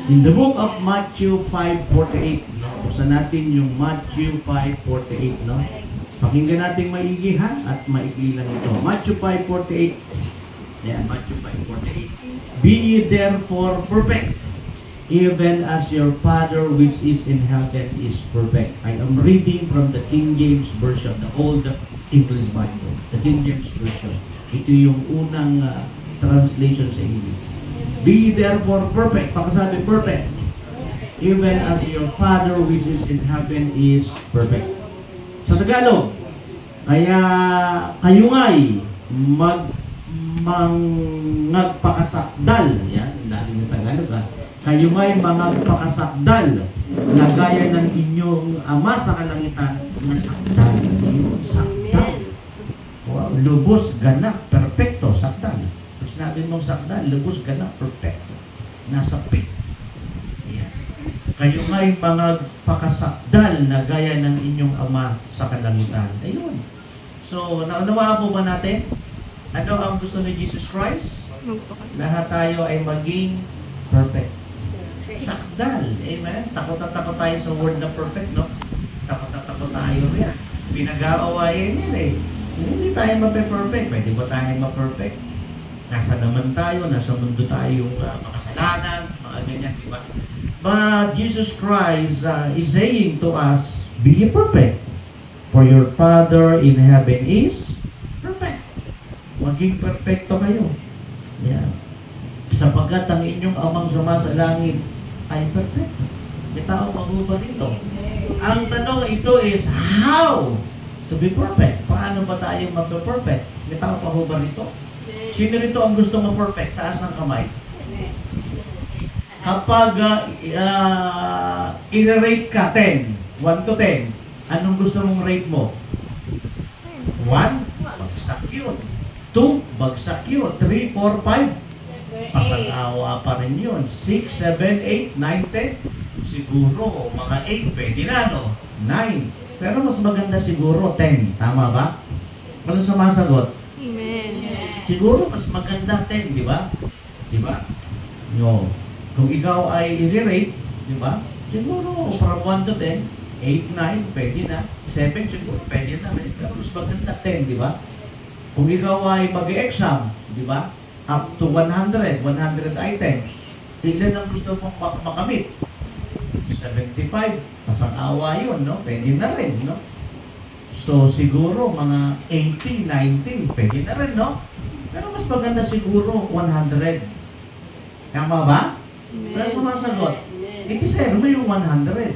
In the book of Matthew 5:48, no? Buksan natin yung Matthew 5:48, no? Pakinggan natin maigi ha at maikli lang ito. Matthew 5:48. Yeah, Matthew 5:48. Be ye therefore perfect, even as your Father which is in heaven is perfect. I am reading from the King James Version, the Old English Bible. The King James Version. Ito yung unang translation sa English. Be ye therefore perfect. Pakasabi perfect. Even as your Father which is in heaven is perfect. Sa Tagalog, kaya kayo nga'y mangagpakasakdal. Yan, dali ng Tagalog ha. Kayo nga'y mangagpakasakdal na gaya ng inyong Ama sa kalangitan na sakdal. Sakdal. Wow, lubos, ganap, perfecto, sakdal. Pag sinabi mong sakdal, lubos, ganap, perfecto. Nasa peak. Yes. Kayo nga'y mangagpakasakdal na gaya ng inyong Ama sa kalangitan. Ayun. So, naunawaan po ba natin? Ano ang gusto ni Jesus Christ? Lahat tayo ay maging perfect. Sakdal. Amen? Takot na takot tayo sa word na perfect, no? Takot na takot tayo yan. Pinag-aawayan yan eh. Hindi tayo mape-perfect. Pwede ba tayo ma-perfect? Nasa naman tayo, nasa mundo tayong makasalanan, mga ganyan, di ba? But Jesus Christ is saying to us, be perfect, for your Father in heaven is perfect. Maging perfecto kayo. Yeah. Sapagkat ang inyong amang sumasa langit ay perfecto. May tao mag-uba dito. Ang tanong ito is, how to be perfect? Paano ba tayo mag-perfect? May tao mag-uba dito? Sino rito ang gusto mag-perfect? Taas ng kamay. Kapag i-rate ka 10, 1 to 10, anong gusto mong rate mo? 1, bagsak yun. 2, bagsak yun. 3, 4, 5, pasag-awa pa rin yun. 6, 7, 8, 9, 10, siguro mga 8, pwede na, no? 9. Pero mas maganda siguro 10. Tama ba? Walang sumasagot? Amen. Siguro mas maganda 10, di ba? Di ba? No. Kung ikaw ay i-rate, di ba? Siguro from 1 to 10, 8, 9, pwede na. 7 siguro, pwede na rin. Pero mas maganda 10, di ba? Kung ikaw ay mag-exam, di ba? Up to 100 items. Ilan ang gusto mong makamit? 75. Pasang-awa yun, no? Pwede na rin, no? So, siguro mga 80, 90, pwede na rin, no? Pero mas maganda siguro 100. Tama ba? Wala sumasagot. Ikisero mo yung 100.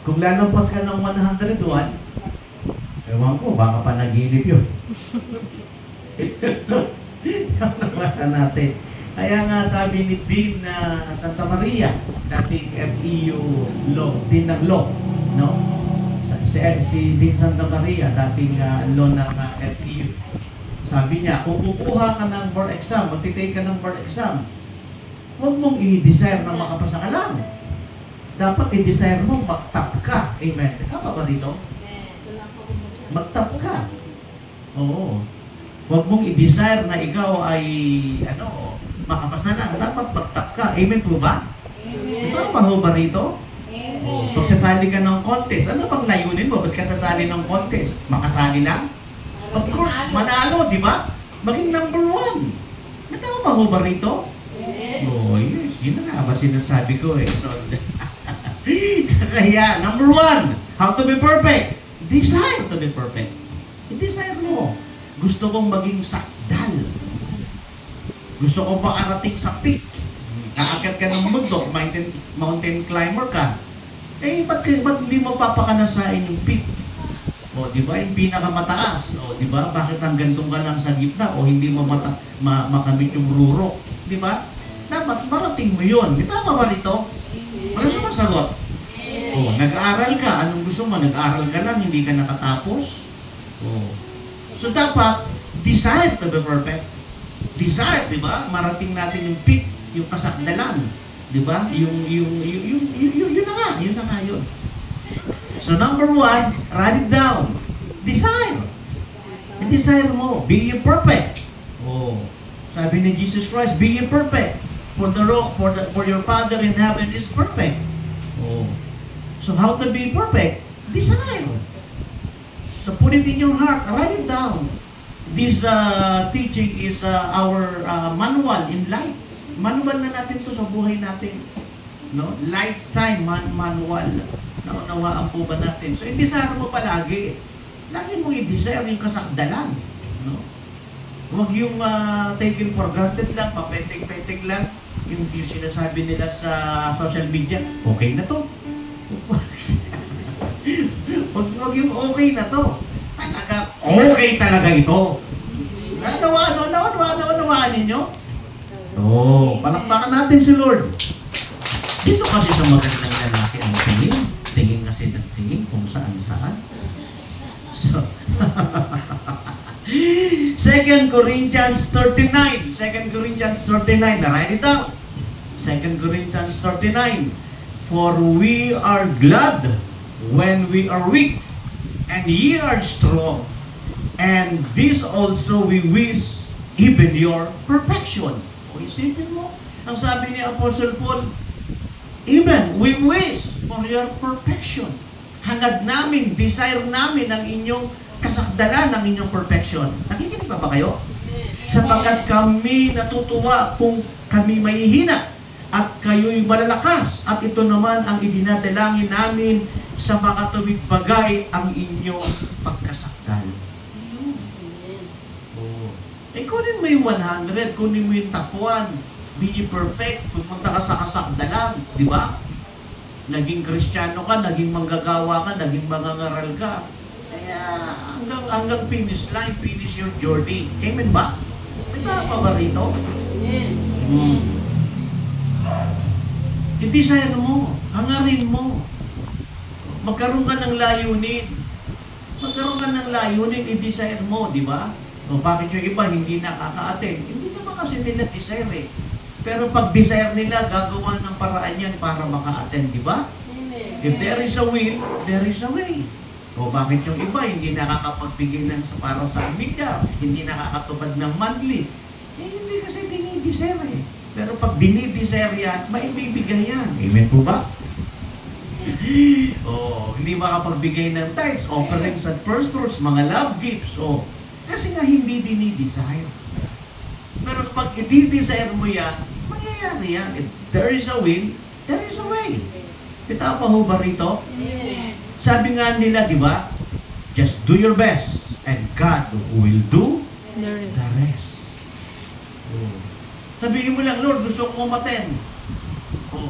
Kung lalampas ka ng 101, ewan ko, baka pa nagilip yun. Yung natin. Kaya nga sabi ni Dean Santa Maria, dating FEU law, Dean ng law, no? Si Dean Santa Maria, dating law ng FEU. Sabi niya, kung kukuha ka ng board exam, magtitake ka ng board exam, huwag mong i-desire na makapasa ka lang. Dapat i-desire mo, mag-top ka. Amen. Tama ba dito? Mag-top ka. Oo. Huwag mong i-desire na ikaw ay, makapasa lang. Dapat mag-top ka. Amen po ba? Amen. Ito ang ba rito? Amen. Pag sasali ka ng contest, ano bang layunin mo? Ba't ka sasali ng contest? Makasali lang? Of course, manalo, di ba? Maging number 1. May tama ba rito? Oh, yes. Yun na nga ba sinasabi ko eh. So, kaya, number 1, how to be perfect? Desire to be perfect. I-desire mo. Gusto kong maging sakdal. Gusto kong makarating sa peak. Nakakit ka ng mundo, mountain climber ka. Eh, ba't hindi mo papakanasain yung peak? O, di ba? Yung pinakamataas. O, di ba? Bakit ang gantong ka lang sa gitna? O, hindi mo makamit yung rurok? Di ba? Dapat marating mo yun. Di tama ba rito? Wala siya masagot. O, nag-aaral ka. Anong gusto mo? Nag-aaral ka lang, hindi ka nakatapos? O. So, dapat, desire to be perfect. Desire, di ba? Marating natin yung peak, yung kasakdalan. Di ba? Yun na nga. Yun na nga yun. So, number 1, write it down. Desire. I-desire mo. Be ye perfect. Oh. Sabi ni Jesus Christ, be ye perfect. For your Father in heaven is perfect. Oh. So how to be perfect? Desire. So put it in your heart. Write it down. This teaching is our manual in life. Manual na natin to sa buhay natin. No? Lifetime manual. Naunawaan po ba natin? So, i-desire mo palagi. Lagi mong i-desire yung kasakdalan. No? Huwag yung taken for granted lang, papeting-peting lang. Yung sinasabi nila sa social media, okay na to. Huwag yung okay na to. Talaga, okay talaga ito. Nawaan ninyo? Oo, palakpakan natin si Lord. Dito kasi sa magandang lalaki ang tingin. Tingin kasi ng tingin kung saan-saan. So, 2 Corinthians 39. 2 Corinthians 39. Na-write it down. 2 Corinthians 39. For we are glad when we are weak, and ye are strong. And this also we wish, even your perfection. O isipin mo, ang sabi ni Apostle Paul, even we wish for your perfection. Hangad namin, desire namin ang inyong kasakdalan, ang inyong perfection. Nakikinig pa ba kayo? Sapagkat kami natutuwa kung kami mahihina at kayo'y malalakas. At ito naman ang idinadalangin namin sa mga tuwid bagay ang inyong pagkasakdal. Eh, kunin mo yung 100, kunin mo yung top 1. Be ye perfect, pupunta ka sa kasakdalan, di ba? Naging Kristiyano ka, naging manggagawa ka, naging mangangaral ka. Kaya hanggang finish line, finish your journey. Amen ba? May tama ba rito? Amen. I-desire mo, hangarin mo. Magkaroon ka ng layunin. Magkaroon ka ng layunin, i-desire mo, di ba? O bakit yung iba hindi nakaka-attend? Hindi naman kasi nila desire eh. Pero pag desire nila, gagawa ng paraan yan para maka-attend, di ba? If there is a will, there is a way. O bakit yung iba hindi nakakapagbigay ng para sa amiga, hindi nakakatupad ng monthly? Eh hindi kasi dinidesire eh. Pero pag dinidesire yan, maibibigay yan. Amen po ba? Hindi makapagbigay ng tithes, offerings at first fruits, mga love gifts. Kasi nga hindi dinidesire. Pero pag i-desire mo yan, mangyayari yan. If there is a will, there is a way. Kita pa ho ba rito? Sabi nga nila, di ba? Just do your best and God will do the rest. Sabihin mo lang, Lord, gusto kong umaten.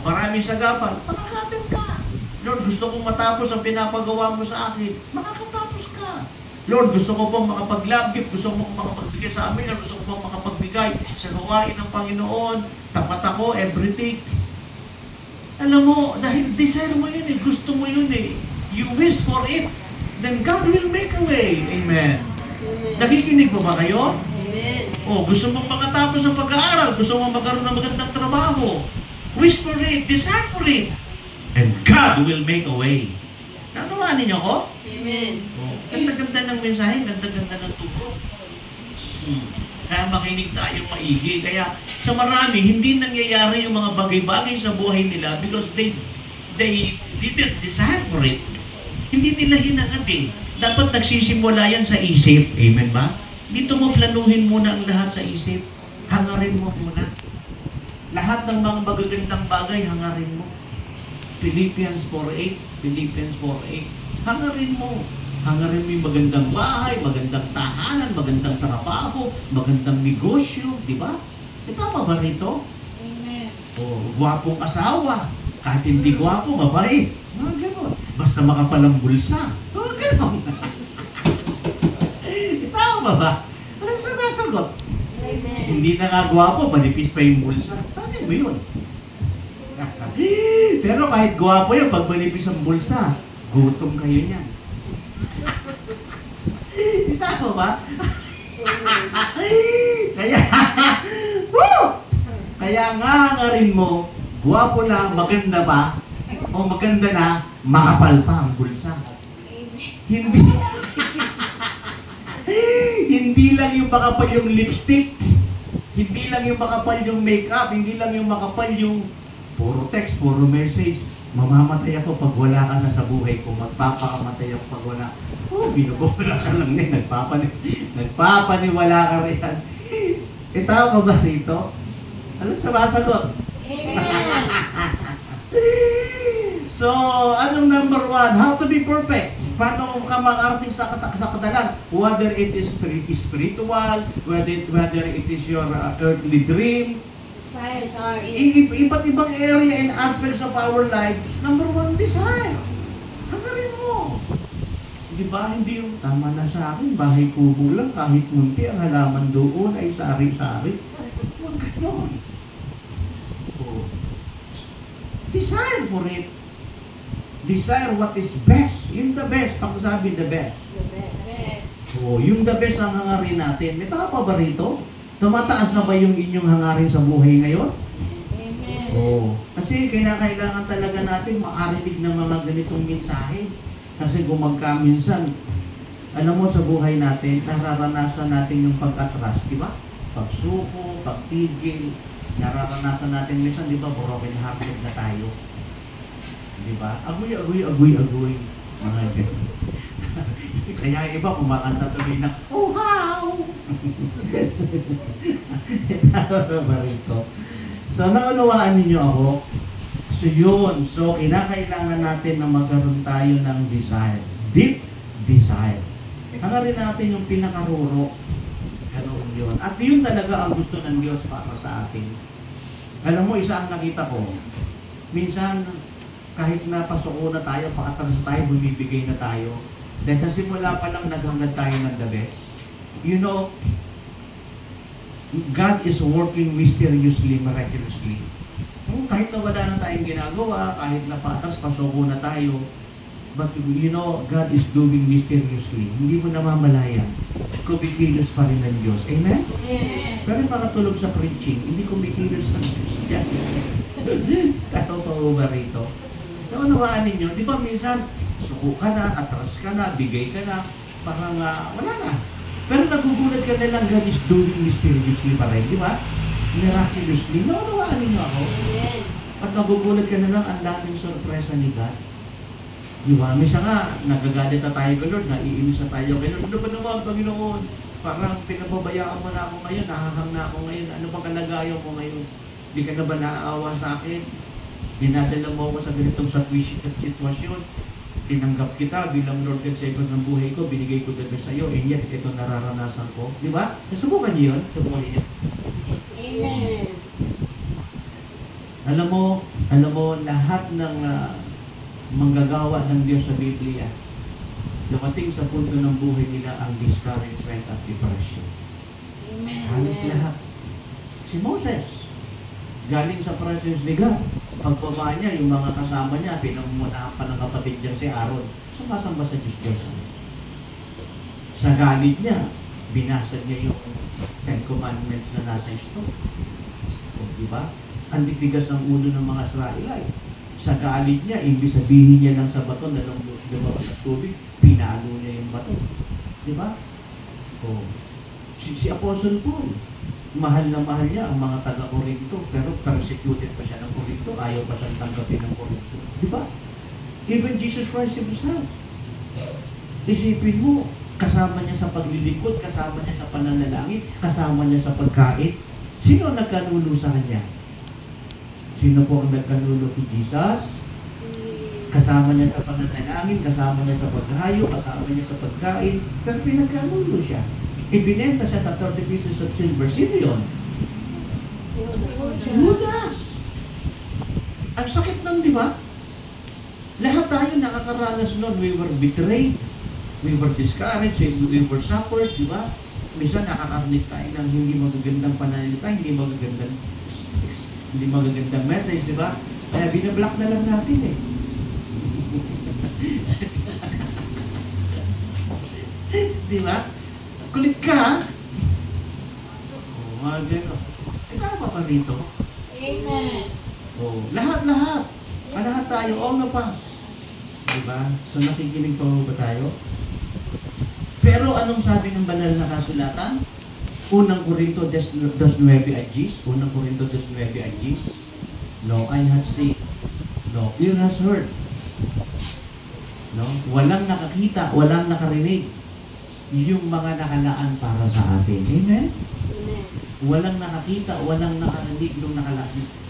Maraming sagapan, makakaten ka. Lord, gusto kong matapos ang pinapagawa mo sa akin, makakatapos ka. Lord, gusto ko pong makapag-love gift, gusto ko pong makapagbigay sa amin, gusto ko pong makapagbigay sa gawain ng Panginoon, tapat ako, everything. Alam mo, dahil desire mo yun eh, gusto mo yun eh, you wish for it, then God will make a way. Amen. Nakikinig mo ba kayo? Amen. Gusto mong makatapos ang pag-aaral, gusto mong magkaroon ng magandang trabaho, wish for it, desire for it, and God will make a way. Nagawa ninyo ko? Amen. Ganda-ganda ng mensahe, ganda-ganda ng turo. Kaya makinig tayo maigi. Kaya sa marami, hindi nangyayari yung mga bagay-bagay sa buhay nila because they didn't desire for it. Hindi nila hinangad eh. Dapat nagsisimula yan sa isip. Amen ba? Dito mo planuhin muna ang lahat sa isip. Hangarin mo muna. Lahat ng mga magagandang bagay, hangarin mo. Philippians 4:8. Philippians 4:8. Hangarin mo. Hangarin mo yung magandang bahay, magandang tahanan, magandang trabaho, magandang negosyo, di ba? Tama ba rito? Amen. Gwapong asawa. Kahit hindi gwapo, mabait. Mga ganon. Basta makapalang bulsa. Mga ganon. Tama ba? Walang sagot. Amen. Hindi na nga gwapo, manipis pa yung bulsa. Tama mo yun. Pero kahit gwapo yun, pag manipis ang bulsa, gutom kayo niyan. Tama ba? Kaya nga hangarin mo, gwapo na, maganda pa, o maganda na, makapal pa ang bulsa. Hindi lang yung makapal yung lipstick, Hindi lang yung makapal yung makeup, hindi lang yung makapal yung puro text, puro message. Mamamatay ako pag wala ka na sa buhay ko. Magpapakamatay ako pag wala. Oh, binubola ka lang din. Nagpapaniwala ka rin. Itaw ka ba rito? Ano sumasagot? Amen. So, anong number one? How to be perfect? Paano ka makarating sa katalan? Whether it is spiritual, whether it is your earthly dream, iba't ibang area and aspects of our lives. Number one, desire. Hangarin mo. Di ba? Hindi yung tama na sa akin, bahay kubo lang, kahit munti, ang halaman doon ay sari-sari. Huwag ganon. So, desire for it. Desire what is best. Yung the best. Pagsabi the best. The best. So, yung the best ang hangarin natin. May tama pa ba rito? Tumataas na ba yung inyong hangarin sa buhay ngayon? Amen. Oo. Kasi kailangan talaga natin makarinig ng mga ganitong mensahe. Kasi minsan, alam mo sa buhay natin, nararanasan natin yung pag-atras, di ba? Pagsuko, pagtigil, nararanasan natin minsan, di ba, broken hearted na tayo. Di ba? Agoy. Mga ganyan. Kaya iba kumakanta tuloy na, oh, how! So, naunawaan ninyo ako. So, yun. So, kinakailangan natin na magkaroon tayo ng desire. Deep desire. Hangarin natin yung pinakaruro. Ganoon yun. At yun talaga ang gusto ng Diyos para sa atin. Alam mo, isa ang nakita ko. Minsan, kahit napasok na tayo, pakatapos tayo, bumibigay na tayo. Dahil sa simula pa lang naghangad tayo ng the best. You know, God is working mysteriously, miraculously. Kahit na wala na tayong ginagawa, kahit na patas, pasoko na tayo, but you know, God is doing mysteriously. Hindi mo namamalayan. Kumikilos pa rin ng Diyos. Amen? Amen. Pero makatulog sa preaching, hindi kumikilos ng Diyos dyan. Katotoo ba rito? Naunawaan ninyo, di ba minsan, suko ka na, atras ka na, bigay ka na, parang wala na. Pero nagugulat ka na lang, God is doing mysteriously pa rin, di ba? Miraculously. Naunawaan ninyo ako. Amen. At nagugulat ka na lang, ang daming sorpresa ni God. Di ba? Misa nga, nagagalit na tayo kay Lord, naiinis na tayo kay Lord. Ano ba naman, Panginoon? Parang pinapabayaan mo na ako ngayon, nahahang na ako ngayon. Ano bang kalagayan mo ngayon? Di ka na ba naaawa sa akin? Dinadala mo ako sa ganitong sitwasyon. Tinanggap kita bilang Lord and Savior ng buhay ko, binigay ko dito sa iyo, and yet ito nararanasan ko. Di ba? Nasubukan niyo yun? Subukan niyo. Amen. Alam mo, lahat ng manggagawa ng Diyos sa Biblia, dumating sa punto ng buhay nila ang discouragement at depression. Amen. Halos lahat. Si Moses, galing sa presence ni God. Pagbaba niya, yung mga kasama niya, pinangunahan pa ng kapatid niya si Aaron, sumasamba sa Diyos. Sa galit niya, binasag niya yung Ten Commandments na nasa stone. O, diba? Ang titigas ng ulo ng mga Israelite. Sa galit niya, imbis sabihin niya lang sa bato na nung lumabas sa tubig, pinalo niya yung bato. Diba? O, si Apostle Paul, mahal na mahal niya ang mga taga-Corinto, pero persecuted pa siya ng Corinto, ayaw pa siyang tanggapin ng Corinto. Di ba? Even Jesus Christ himself. Isipin mo, kasama niya sa paglilingkod, kasama niya sa pananalangin, kasama niya sa pagkain. Sino ang nagkanulo sa kanya? Sino po ang nagkanulo kay Jesus? Kasama niya sa pananalangin, kasama niya sa paghahayo, kasama niya sa pagkain, pero pinagkanulo siya. Ibinenta siya sa 30 pieces of silver. Sino yun? Si Judas. Ang sakit nun, di ba? Lahat tayo nakakaranas nun. We were betrayed. We were discouraged. We were suffered, di ba? Minsan nakakarinig tayo ng hindi magagandang pananalita, hindi magagandang message, di ba? Kaya binablock na lang natin eh. Di ba? Kulit ka, ha? O, mga gano'n. Tama pa dito? Amen. O, lahat. Lahat tayo, all na pa. Diba? So, nakikinig pa ba tayo? Pero anong sabi ng banal na kasulatan? Unang Korinto 2:9 agis, Unang Korinto 2:9 agis, no eye has seen, no ear has heard, no walang nakakita, walang nakarinig yung mga nakalaan para sa atin. Amen? Amen. Walang nakakita, walang nakarinig yung mga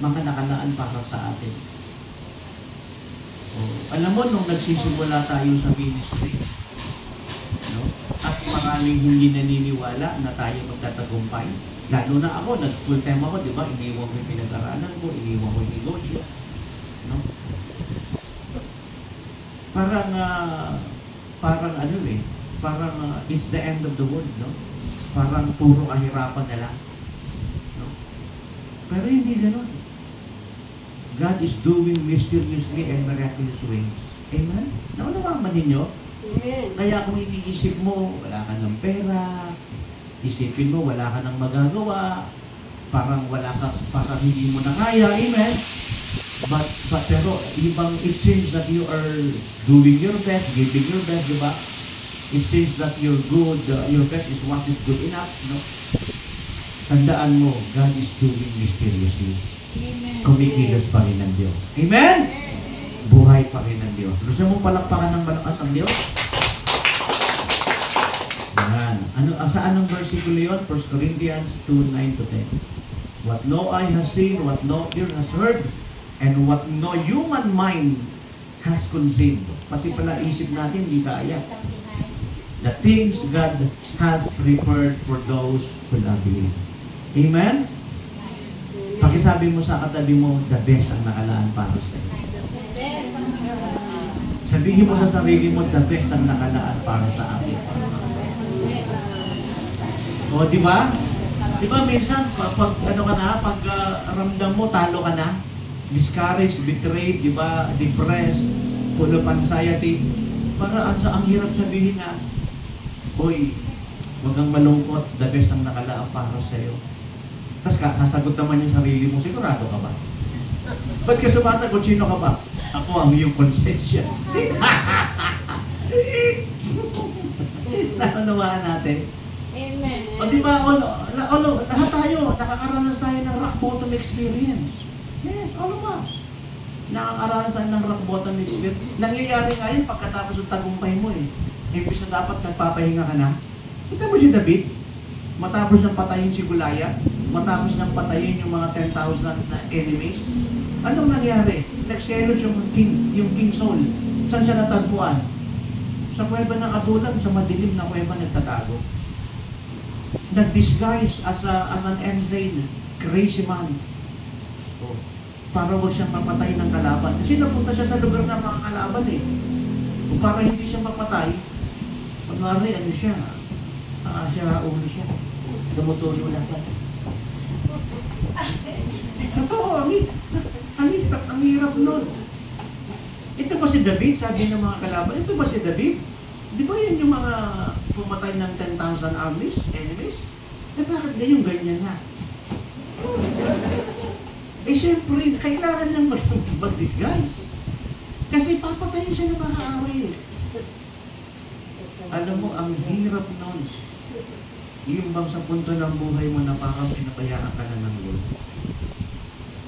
nakalaan para sa atin. Alam mo, nung nagsisimula tayo sa ministry, no? At maraming hindi naniniwala na tayo magtatagumpay. Lalo na ako, nag-full time ako, di ba? Iniwan ko yung pinag-aralan ko, iniwan ko yung negosyo. No? Parang ano it's the end of the world, no? Parang puro kahirapan na lang. No? Pero hindi gano'n. God is doing mysteriously and miraculous ways. Amen? Naman ninyo? Amen. Kaya kung iniisip mo, wala ka ng pera, isipin mo, wala ka ng magagawa, parang hindi mo na kaya, amen? But pero, it seems that you are doing your best, giving your best, di ba? It seems that your best is wasn't good enough, no? Tandaan mo, God is doing mysteriously. Amen. Kumikilos pa rin ng Diyos. Amen? Buhay pa rin ng Diyos. Gusto mong palakpakan ng malakas ang Diyos? Yan. Sa anong versikulo yun? 1 Corinthians 2:9-10. What no eye has seen, what no ear has heard, and what no human mind has conceived. Pati pala isip natin, di kaya. The things God has prepared for those who love Him. Amen? Pakisabi mo sa katabi mo, the best ang nakalaan para sa iyo. Best. Sabihin mo sa sarili mo, the best ang nakalaan para sa akin. O, di ba? Di ba minsan, pag ramdam mo, talo ka na, discouraged, betrayed, di ba, depressed, full of anxiety, para ang hirap sabihin na, uy, huwag kang malungkot, the best ang nakalaan para sa iyo. Tapos sasagot naman yung sarili mo, sigurado ka ba? Ba't ka sumasagot? Sino ka ba? Ako ang iyong konsensya. Naunawaan natin. Amen. O di ba, lahat tayo, nakakaranas tayo ng rock bottom experience. Yes, all of us. Nakakaranas tayo ng rock bottom experience. Nangyayari nga yun pagkatapos ng tagumpay mo eh. Imbis na dapat nagpapahinga ka na. Kita mo si David, matapos nang patayin si Goliath, matapos nang patayin yung mga 10,000 na enemies, anong nangyari? Nagselos yung King Saul. Saan siya natagpuan? Sa kuweba ng Adulam, sa madilim na kuweba nagtatago. Nag-disguise as an insane, crazy man. Para huwag siyang mapatay ng kalaban. Kasi napunta siya sa lugar ng mga kalaban eh. Kung para hindi siya mapatay, pag-wari, siya ulo siya. Tumutulo lang ka. Totoo, ang hirap nun. Ito ba si David? Sabi ng mga kalaban, ito ba si David? Di ba yan yung mga pumatay ng 10,000 enemies? Bakit ganyan na? Siyempre, kailangan niyang mag-disguise. Kasi papatayin siya ng mga kaaway. Alam mo, ang hirap nun. Yung bang sa punto ng buhay mo na parang pinabayaan ka na ng Lord.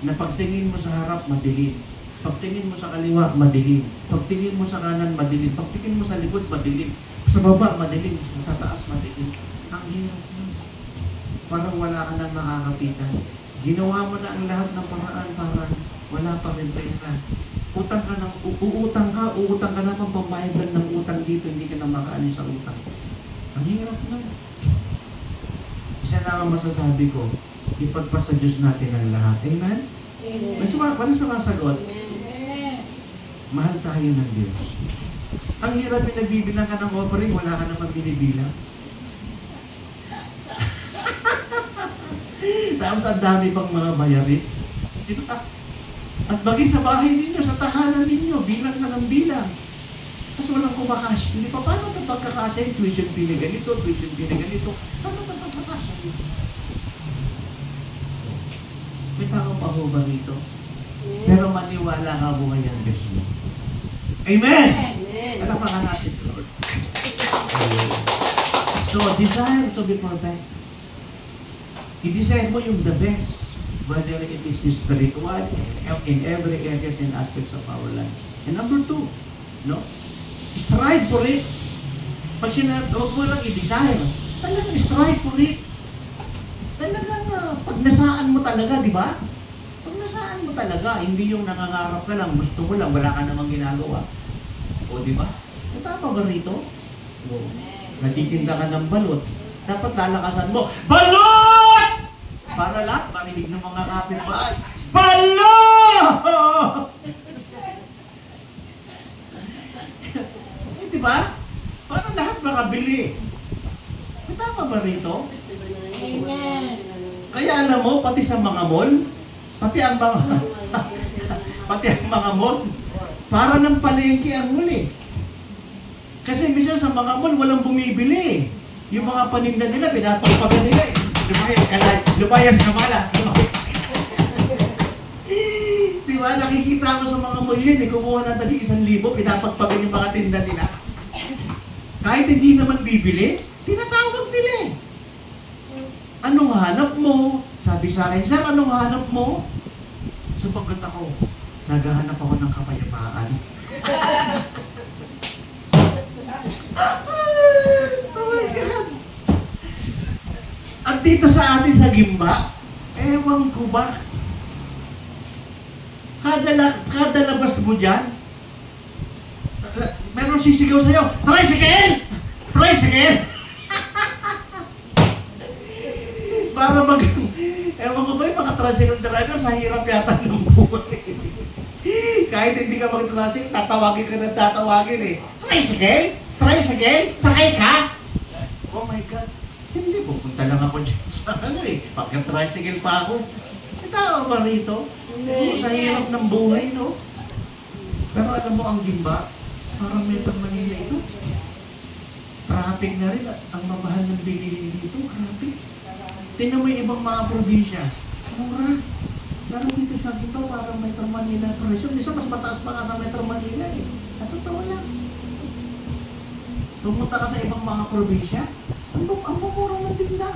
Na pagtingin mo sa harap, madilim. Pagtingin mo sa kaliwa, madilim. Pagtingin mo sa kanan, madilim. Pagtingin mo sa likod, madilim. Sa baba, madilim. Sa taas, madilim. Ang hirap nun. Parang wala ka nang makakapitan. Ginawa mo na ang lahat ng paraan para wala pa rin pera. Uutang ka naman pambayad lang ng utang dito, hindi ka na makaalis sa utang. Ang hirap nun. Isa na ang masasabi ko, ipagpasa Diyos natin ang lahat. Amen? Wala sumasagot. Amen. Mahal tayo ng Diyos. Ang hirap yung nagbibilang ka ng offering, wala ka naman binibilang. Tapos ang dami pang mga bayarin. Diba? At bagay sa bahay ninyo, sa tahanan ninyo, bilang ka ng bilang. Tapos walang kumakash. Hindi pa, paano ito pagkakasya? Tuition fee na ganito, tuition fee na ganito. Paano ito pagkakasya? May tao pa ho ba rito? Pero maniwala ka buhay ang Diyos mo. Amen! Amen. Alapakan natin sa Lord. So, desire to be perfect. I-design mo yung the best. Whether it is spiritual, in every areas and aspects of our life. And number 2, no? Strive for it. Pag sinabi, huwag mo lang i-design. Talagang strive for it. Talagang pag nasaan mo talaga, di ba? Pag nasaan mo talaga, hindi yung nangangarap ka lang, gusto mo lang, wala ka namang ginagawa. O di ba? Tama ba rito? O, natitinda ka ng balot. Dapat lalakasan mo, balot! Para lahat marinig ng mga kapitbahay. Balot! Di ba? Para lahat makabili. Tama ba rito? Amen. Kaya alam mo, pati sa mga mall, pati ang mga mall, para ng palengke ang mall eh. Kasi minsan sa mga mall, walang bumibili. Yung mga paninda nila, pinapagpaga nila eh. Lumayas na malas. Diba? Nakikita ko sa mga mall yun eh, kumuha ng tagi 1,000, pinapagpaga yung mga tinda nila. Kahit hindi naman bibili, tinatawag nila eh. Anong hanap mo? Sabi sa akin, sir, anong hanap mo? Sumagot ako, naghahanap ako ng kapayapaan. Oh my God! At dito sa atin sa Gimba, ewan ko ba, kada labas mo dyan, meron sisigaw sa'yo, tricycle! Tricycle! Para ewan ko ba yung mga tricycle driver, sa hirap yata ng buhay. Kahit hindi ka mag-tricycle, tatawagin ka na tatawagin eh. Tricycle? Tricycle? Sakay ka? Oh my God. Hindi, pupunta lang ako dyan sa pagka-tricycle pa ako. Tao ba rito? Sa hirap ng buhay, no? Pero alam mo, ang Gimba, parang Metro Manila ito. Traffic na rin. Ang mamahal ng bilihin dito, traffic. Tingnan mo yung ibang mga probinsya. Mura. Pero dito sa dito, parang Metro Manila presyo. Minsan mas mataas pa nga sa Metro Manila eh. At totoo lang. Pumunta ka sa ibang mga probinsya, ang mumura ng tinda.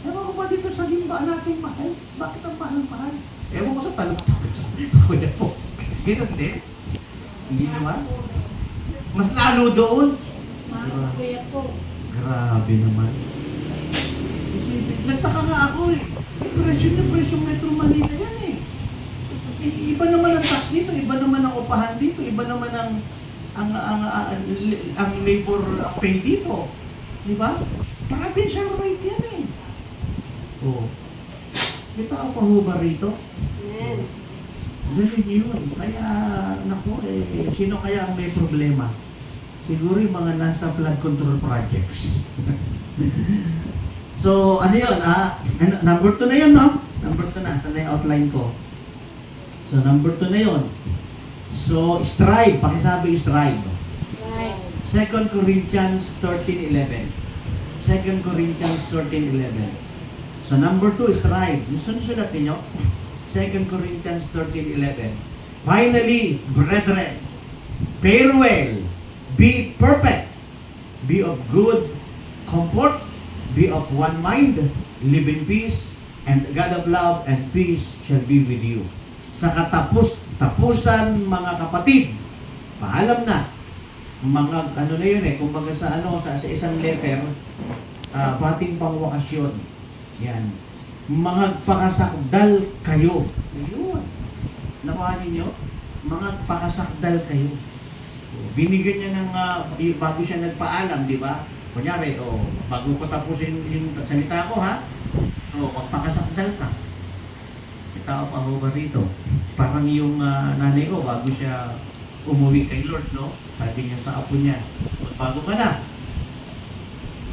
Ewan ko ba dito sa Gimba natin mahal? Bakit ang mahal-mahal? Ewan ko sa taluktok. Sa kuya po. Ganun din. Hindi naman. Mas lalo doon. Mahal sa kuya po. Grabe naman. Nagtaka nga ako eh. Presyo Metro Manila yan eh. Iba naman ang tax dito, iba naman ang upahan dito, iba naman ang labor pay dito. Di ba? Provincial rate yan eh. Oo. May tao pa ho ba rito? Amen. Ganun yun. Kaya, naku eh, sino kaya ang may problema? Siguro yung mga nasa flood control projects. So, ano yun? Number 2 na yun, no? Number 2 na. Saan na yung outline ko? So, number 2 na yun. So, strive. Pakisabi strive. Strive. 2 Corinthians 13:11. 2 Corinthians 13:11. So, number 2, strive. Sulat ninyo? 2 Corinthians 13:11. Finally, brethren, farewell, be perfect, be of good comfort, be of one mind, live in peace, and the God of love and peace shall be with you. Sa tapusan mga kapatid, paalam na. Mga ano na yun eh, kumbaga sa isang letter, pating pangwakasyon. Yan. Mga pakasakdal kayo. Ayun. Nakuha ninyo? Mga pakasakdal kayo. Binigyan niya ng, bago siya nagpaalam, di ba? Kunyari, bago ko tapusin yung salita ko, ha? So, magpakasakdal ka. May tao pa ho ba rito? Parang yung nanay ko, bago siya umuwi kay Lord, no? Sabi niya sa apo niya, bago ka na.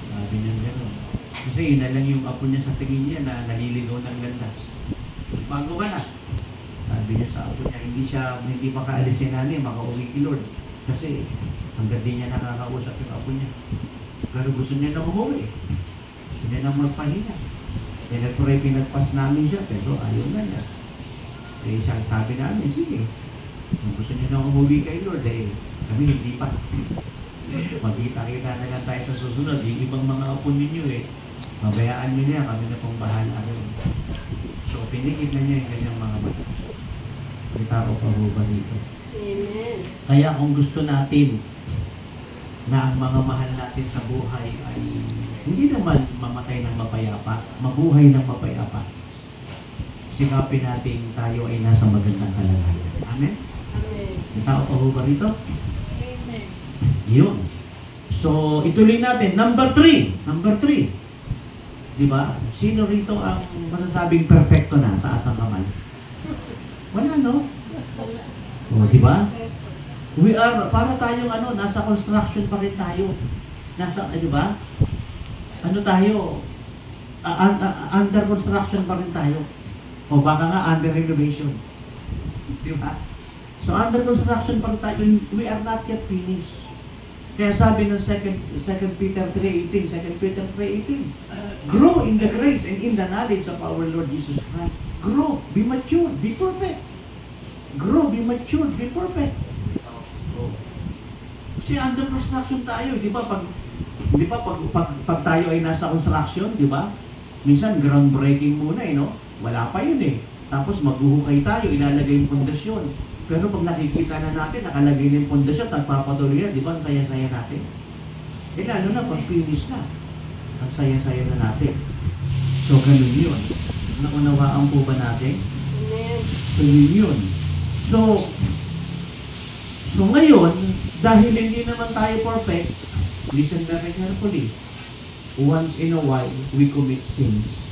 Sabi niya gano'n. Kasi inalang yung apo niya sa tingin niya na naliligaw ng landas. Bago ka na. Sabi niya sa apo niya, hindi makaalis si nanay, makauwi kay Lord. Kasi hanggang di niya nakakausap yung apo niya. Pero gusto niya na umuwi. Gusto niya na magpahinga. Kaya nagpray, pinagpas namin siya, pero ayaw na niya. Eh, sabi namin, sige. Kung gusto niya na umuwi kay Lord, kami hindi pa. Magkita-kita na lang tayo sa susunod. Yung ibang mga apo ninyo Mabayaan nyo niya, kami na pong bahala rin. So, pinikit na niya yung kanyang mga mata. May tao pa ho ba dito? Amen. Kaya kung gusto natin na ang mga mahal natin sa buhay ay hindi naman mamatay ng mapayapa, mabuhay ng mapayapa, sikapin natin tayo ay nasa magandang kalagayan. Amen? Amen. May tao pa ho ba rito? Amen. Yun. So, ituloy natin. Number 3. Number 3. Diba? Sino rito ang masasabing perfecto na? Taas ang kamay. Wala, no? O, diba? We are, para tayong nasa construction pa rin tayo. Nasa, diba? Ano tayo? Under construction pa rin tayo. O baka nga under renovation. Diba? So, under construction pa rin tayo. We are not yet finished. Kaya sabi ng 2 Peter 3:18, 2 Peter 3:18, grow in the grace and in the knowledge of our Lord Jesus Christ. Grow, be mature, be perfect. Grow, be mature, be perfect. Kasi under construction tayo, di ba? Pag tayo ay nasa construction, di ba? Minsan groundbreaking muna no? Wala pa yun Tapos maghuhukay tayo, ilalagay yung pundasyon. Pero pag nakikita na natin, nakalagay na yung pundasyon, nagpapatuloy yan, di ba? Ang saya-saya natin. Lalo na, pag finish na, ang saya-saya na natin. So, ganun yun. Naunawaan po ba natin? Amen. So, yun. So, ngayon, dahil hindi naman tayo perfect, listen very carefully. Once in a while, we commit sins.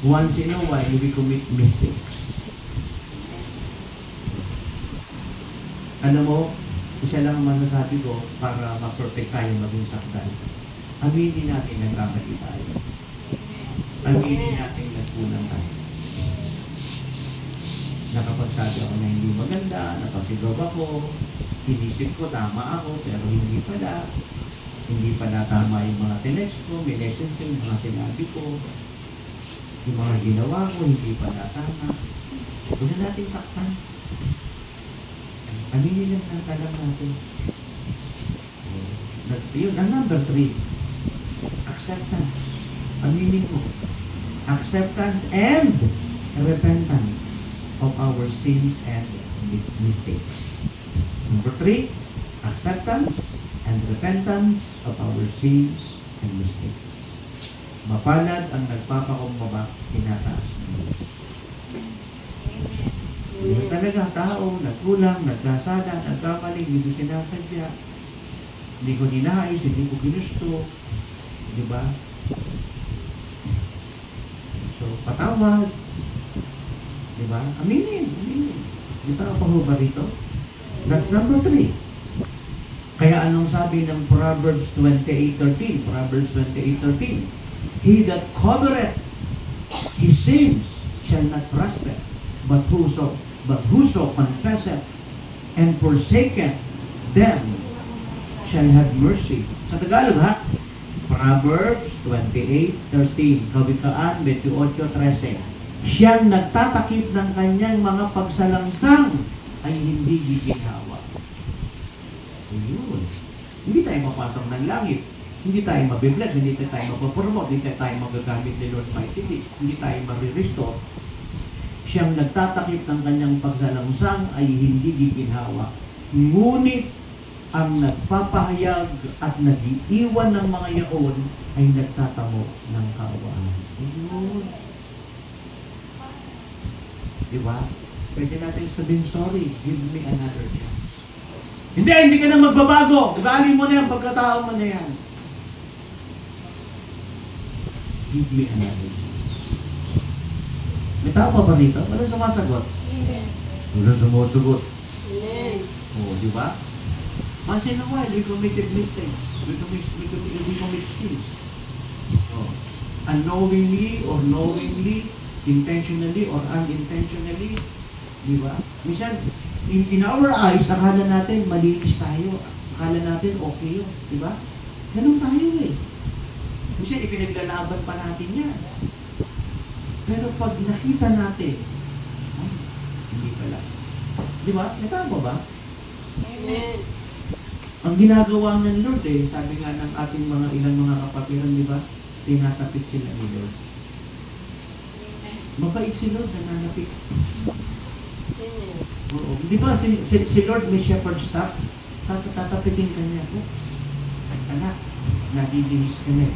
Once in a while, we commit mistakes. Alam mo, isa lang ang masasabi ko para ma-perfect tayo maging sakdal. Aminin natin nagkamali tayo. Aminin natin nagkulang tayo. Nakapagsabi ako na hindi maganda, napasigaw ako, inisip ko tama ako, pero hindi pala. Hindi pala tama yung mga tinext ko, minessage ko, yung mga sinabi ko. Yung mga ginawa ko, hindi pala tama. Huwag na natin takpan. Aminin lang ang talang natin. Yun, ang number 3. Acceptance. Aminin mo. Acceptance and repentance of our sins and mistakes. Number 3, acceptance and repentance of our sins and mistakes. Mapalad ang nagpapakumbaba, tinataas ng Diyos. Hindi talaga tao, nagkulang, nagkasala, nagkamali, hindi ko sinasadya, hindi ko ninais, hindi ko ginusto, di ba? So, patawad, di ba? Aminin. Di ba ako ba rito? That's number 3. Kaya anong sabi ng Proverbs 28:13? Proverbs 28:13. He that covereth his sins shall not prosper, but whoso confesseth and forsaketh them shall have mercy. Sa Tagalog Proverbs 28:13, Kawikaan 28:13. Siyang nagtatakip ng kanyang mga pagsalangsang ay hindi giginhawa. Ayun. Hindi tayo mapasok ng langit. Hindi tayo mabibless, hindi tayo mapapromote, hindi tayo magagamit ni Lord mightily, hindi tayo marirestore. Siyang nagtatakip ng kanyang pagsalangsang ay hindi giginhawa. Ngunit ang nagpapahayag at nag-iiwan ng mga yaon ay nagtatamo ng kaawaan. Ayun. Diba? Pwede natin sabihin, sorry, give me another chance. Hindi ka na magbabago. Ugali mo na yan, pagkatao mo na yan. Give me another chance. May tao pa ba rito? Wala sumasagot. Amen. Wala sumusugot. Amen. Oo, di ba? Once in a while, we committed mistakes. We commit sins. Oh. Unknowingly or knowingly, intentionally or unintentionally, di ba? Minsan, in our eyes, akala natin malinis tayo. Akala natin okay yun, di ba? Ganun tayo Minsan, ipinaglalaban pa natin yan. Pero pag nakita natin, ay, hindi pala. Di ba? Natama ba? Amen. Ang ginagawa ng Lord sabi nga ng ating ilang mga kapatiran, di ba? tinatapit sila ni Lord. Amen. Mabait si Lord, nananapit. Amen. Oo. Di ba si Lord may shepherd staff? Tatapitin ka niya. Oops, anak, nadidihis ka na.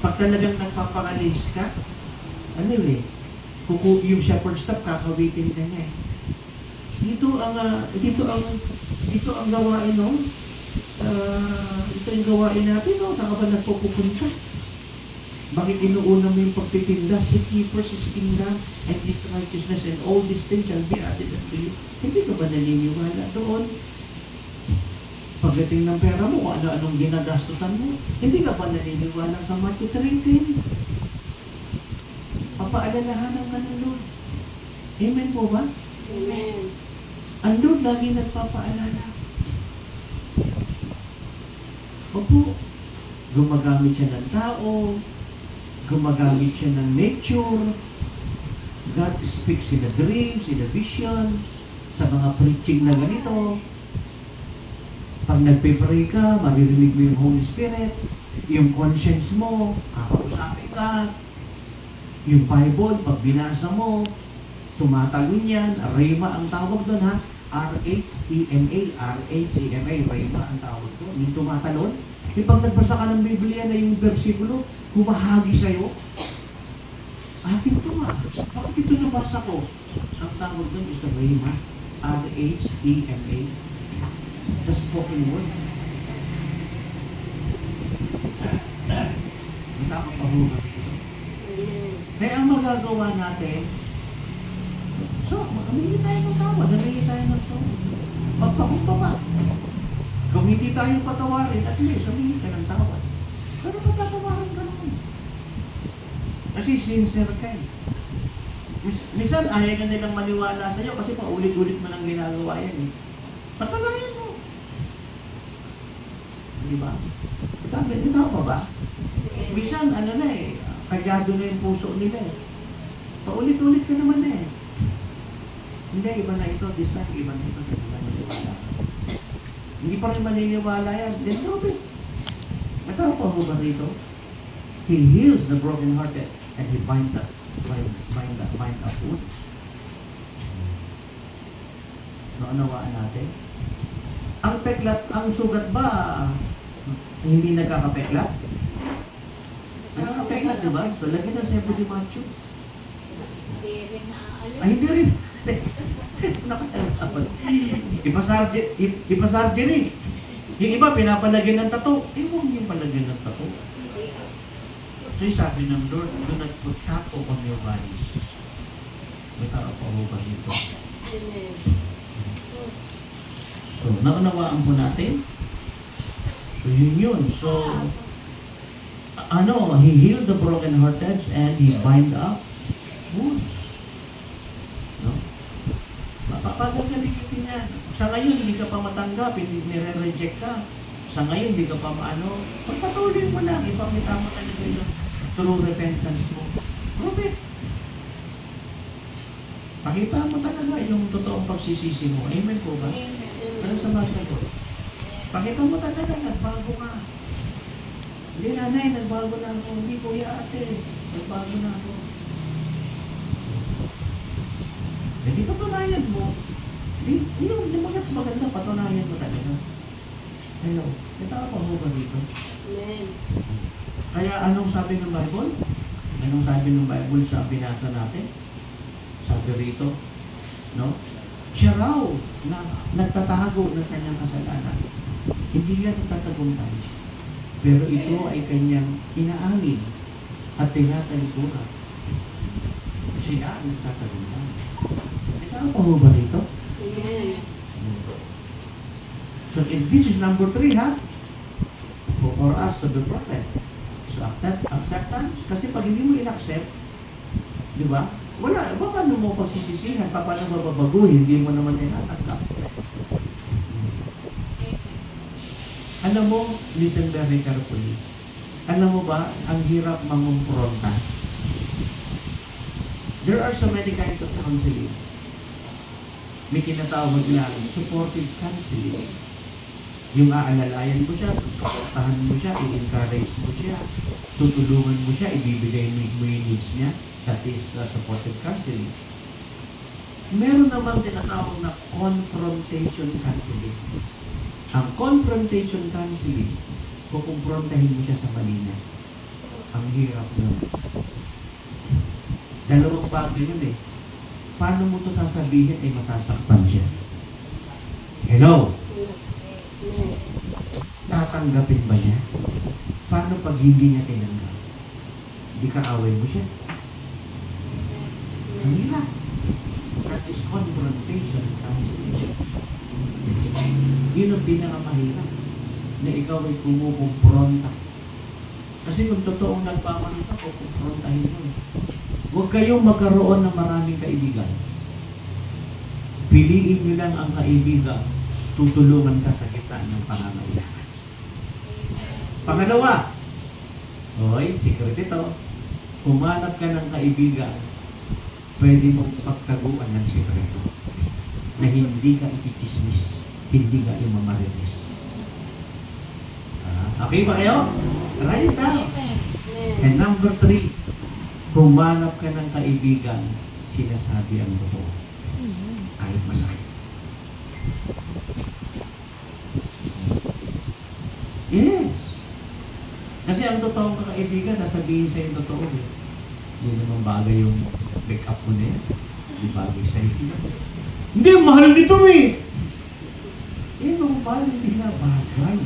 Pag talagang nagpapakalihis ka, ano eh, yung shepherd staff, kakawitin ka niya eh. Dito ang gawain, no? Ito yung gawain natin, no? Saan ka ba nagpupunta? Bakit inuuna mo yung pagtitinda? Seek ye first His kingdom and His righteousness, and all these things shall be added unto you. Hindi ka ba naniniwala doon? Pagdating ng pera mo, kung ano-anong ginagastusan mo, hindi ka ba naniniwala sa market rating? Papaalalahanan ka ng Lord. Amen po ba? Amen. Ang Lord lagi nagpapaalala. Opo, gumagamit siya ng tao, gumagamit siya ng nature. God speaks in the dreams, in the visions, sa mga preaching na ganito. Pag nagpe-pray ka, maririnig mo yung Holy Spirit, yung conscience mo, kakausapin ka, yung Bible, pag binasa mo, tumatalon yan, Rhema ang tawag doon ha, R-H-E-M-A, R-H-E-M-A, Rhema ang tawag doon, yung tumatalon. Yung pag nagbasa ka ng Biblia na yung versikulo, humahagi sa'yo, akin ito nga, bakit ito nabasa ko? Ang tawag doon is Rhema, R-H-E-M-A, the spoken word. Hindi ako pahuga. Amen. Kaya ang magagawa natin, so, humingi tayo ng tawad, humingi tayo ng sorry. Magpakumpama. Kung hindi tayo patawarin, at least, humingi ka ng tawad. Pero patatawarin ka naman. Kasi sincere ka eh. Minsan, ayaw ka nilang maniwala sa iyo kasi paulit-ulit mo nang ginagawa yan eh. Patalayan mo. Di ba? Ikaw pa ba? Minsan, ano na eh, kadyado na yung puso nila eh. Paulit-ulit ka naman na eh. Hindi, iba na ito, this time, iba na ito, hindi pa maniniwala. Hindi pa rin maniniwala yan, then prove it. Natawa pa mo ba rito? He heals the broken-hearted and He binds up wounds. Naunawaan natin? Ang peklat, ang sugat ba, hindi nagkakapeklat? Nagkakapeklat, di ba? So, lagi ng sebo di macho. Hindi rin naaalis. Ay, hindi rin. Ipasargery. Yung iba, pinapalagyan ng tattoo. Huwag yung palagyan ng tattoo. So, yung sabi ng Lord, do not put tattoo on your bodies. May tao pa ho ba dito? Amen. So, naunawaan po natin. So, yun. So, He healed the broken-hearted and He bind up wounds. No? Papagagaling niya. Sa ngayon, hindi ka pa matanggap, hindi nire-reject ka. Sa ngayon, hindi ka pa maano. Pagpatuloy mo lang, ipakita mo talaga yung true repentance mo. Prove it. Pakita mo talaga yung totoong pagsisisi mo. Amen po ba? Ano sa masagot? Pakita mo talaga, nagbago ka. Hindi, nanay, nagbago na ako. Hindi, kuya, ate, nagbago na ako. Hindi patunayan mo. Hindi yung magats maganda, patunayan mo talaga. Hello, kita pa mo ba dito? Amen. Kaya anong sabi ng Bible? Anong sabi ng Bible sa binasa natin? Sabi rito, no? Siya raw na nagtatago ng kanyang kasalanan. Hindi yan tatagumpay. Pero ito ay kanyang inaamin at tinatalikuran. Siya ang nagtatagumpay. Ikaw pa mo ba rito? Amen. So this is number 3, ha? For us to be perfect. So acceptance, kasi pag hindi mo in-accept, di ba? Wala, paano mo pagsisisihan, paano mababaguhin, hindi mo naman tinatanggap. Alam mo, listen very carefully. Alam mo ba, ang hirap mangumpronta. There are so many kinds of counseling. May tinatawag na supportive counseling. Yung aalalayan mo siya, susuportahan mo siya, i-encourage mo siya, tutulungan mo siya, ibibigay mo yung needs niya. That is supportive counseling. Meron naman tinatawag na confrontation counseling. Ang confrontation counseling, kukumprontahin mo siya sa mali niya. Ang hirap naman. Dalawang bagay yun eh. Paano mo ito sasabihin ay masasaktan siya? Hello? Tatanggapin ba niya? Paano pag hindi niya tinanggap? Hindi ka away mo siya. Ang hirap. That is confrontation counseling. Yun ang pinakamahirap na ikaw ay kumukumpronta. Kasi kung totoong nagpapanita ko, kumprontahin mo. Huwag kayong magkaroon ng maraming kaibigan. Piliin nyo lang ang kaibigan, tutulungan ka sa gitna ng pangangailangan. Pangalawa, secret ito, humanap ka ng kaibigan, pwede mong pagtaguan ng sikreto na hindi ka ikitismis, hindi ka imamarites. Okay ba kayo? Write it down. And number 3, humanap ka ng kaibigan, sinasabi ang totoo. Kahit masakit. Yes. Kasi ang totoong kaibigan, nasabihin sa yung totoo. Hindi naman bagay yung make-up mo na yan. Hindi bagay sa iyo. Hindi, mahal nito eh. Nung mahal, hindi na bagay.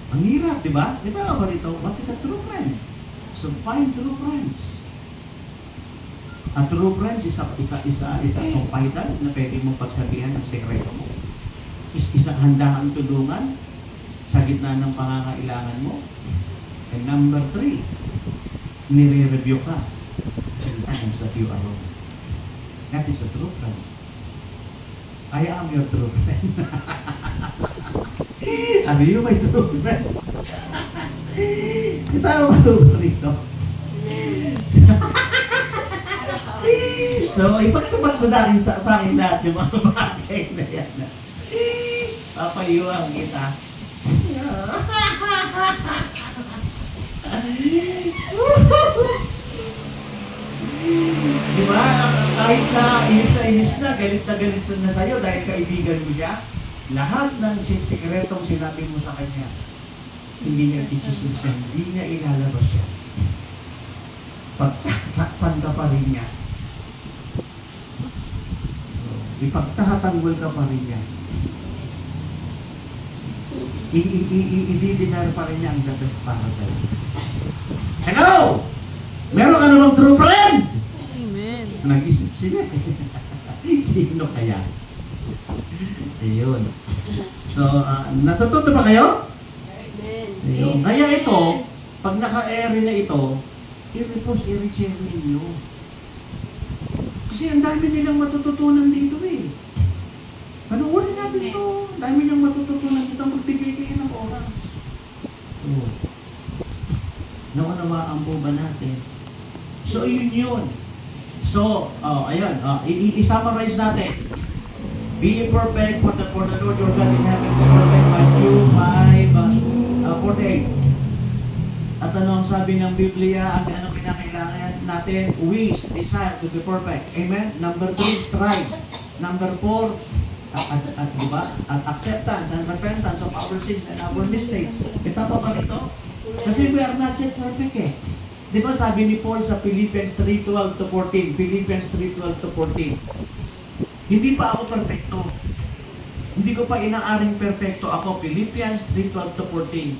Ang hirap, di ba? Di ba ba rito? What is a true friend? So find true friends. A true friend is a confidant na pwede mong pagsabihan ng sekreto mo. Isa handa kang tulungan sa gitna ng pangangailangan mo. And number 3, nire-review ka in times that you are wrong. That is a true friend. I am your true friend. Are you my true friend? Kita mo ba rito? So, ipagtapat mo na rin sa akin lahat yung mga bagay na yan. Papayuhan kita. Diba? Kahit na inis na, galit na sa'yo dahil kaibigan mo siya, lahat ng sikretong sinabi mo sa kanya, hindi niya itisisa, hindi niya ilalabas siya. Pagtakpan ka pa rin niya. Ipagtatanggol ka pa rin niya. I-desire pa rin niya ang the best para sa'yo. Hello! Meron ka namang true friend! Amen. Nag-isip sila. Sino kaya? Ayun. So, natututo ba kayo? Amen. Ayun. Kaya ito, pag naka-airy na ito, i-repost, i-reshare ninyo. Kasi ang dami nilang matututunan dito eh. Panuorin natin ito. Ang dami nilang matututunan dito. Magbigay kayo ng oras. So, naunawaan po ba natin? So, yun. So, ayan. I-summarize natin. Be perfect for the Lord your God in heaven is perfect, but you my 48. At ano ang sabi ng Biblia, ang pinakailangan natin? Wish, desire to be perfect. Amen? Number 3, strive. Number 4, diba? At acceptance and repentance of our sins and our mistakes. Ito pa ito? Kasi we are not yet perfect eh. Di ba sabi ni Paul sa Philippians 3:12 to 14? Philippians 3:12 to 14. Hindi pa ako perfecto. Hindi ko pa inaaring perfecto ako. Philippians 3:12 to 14.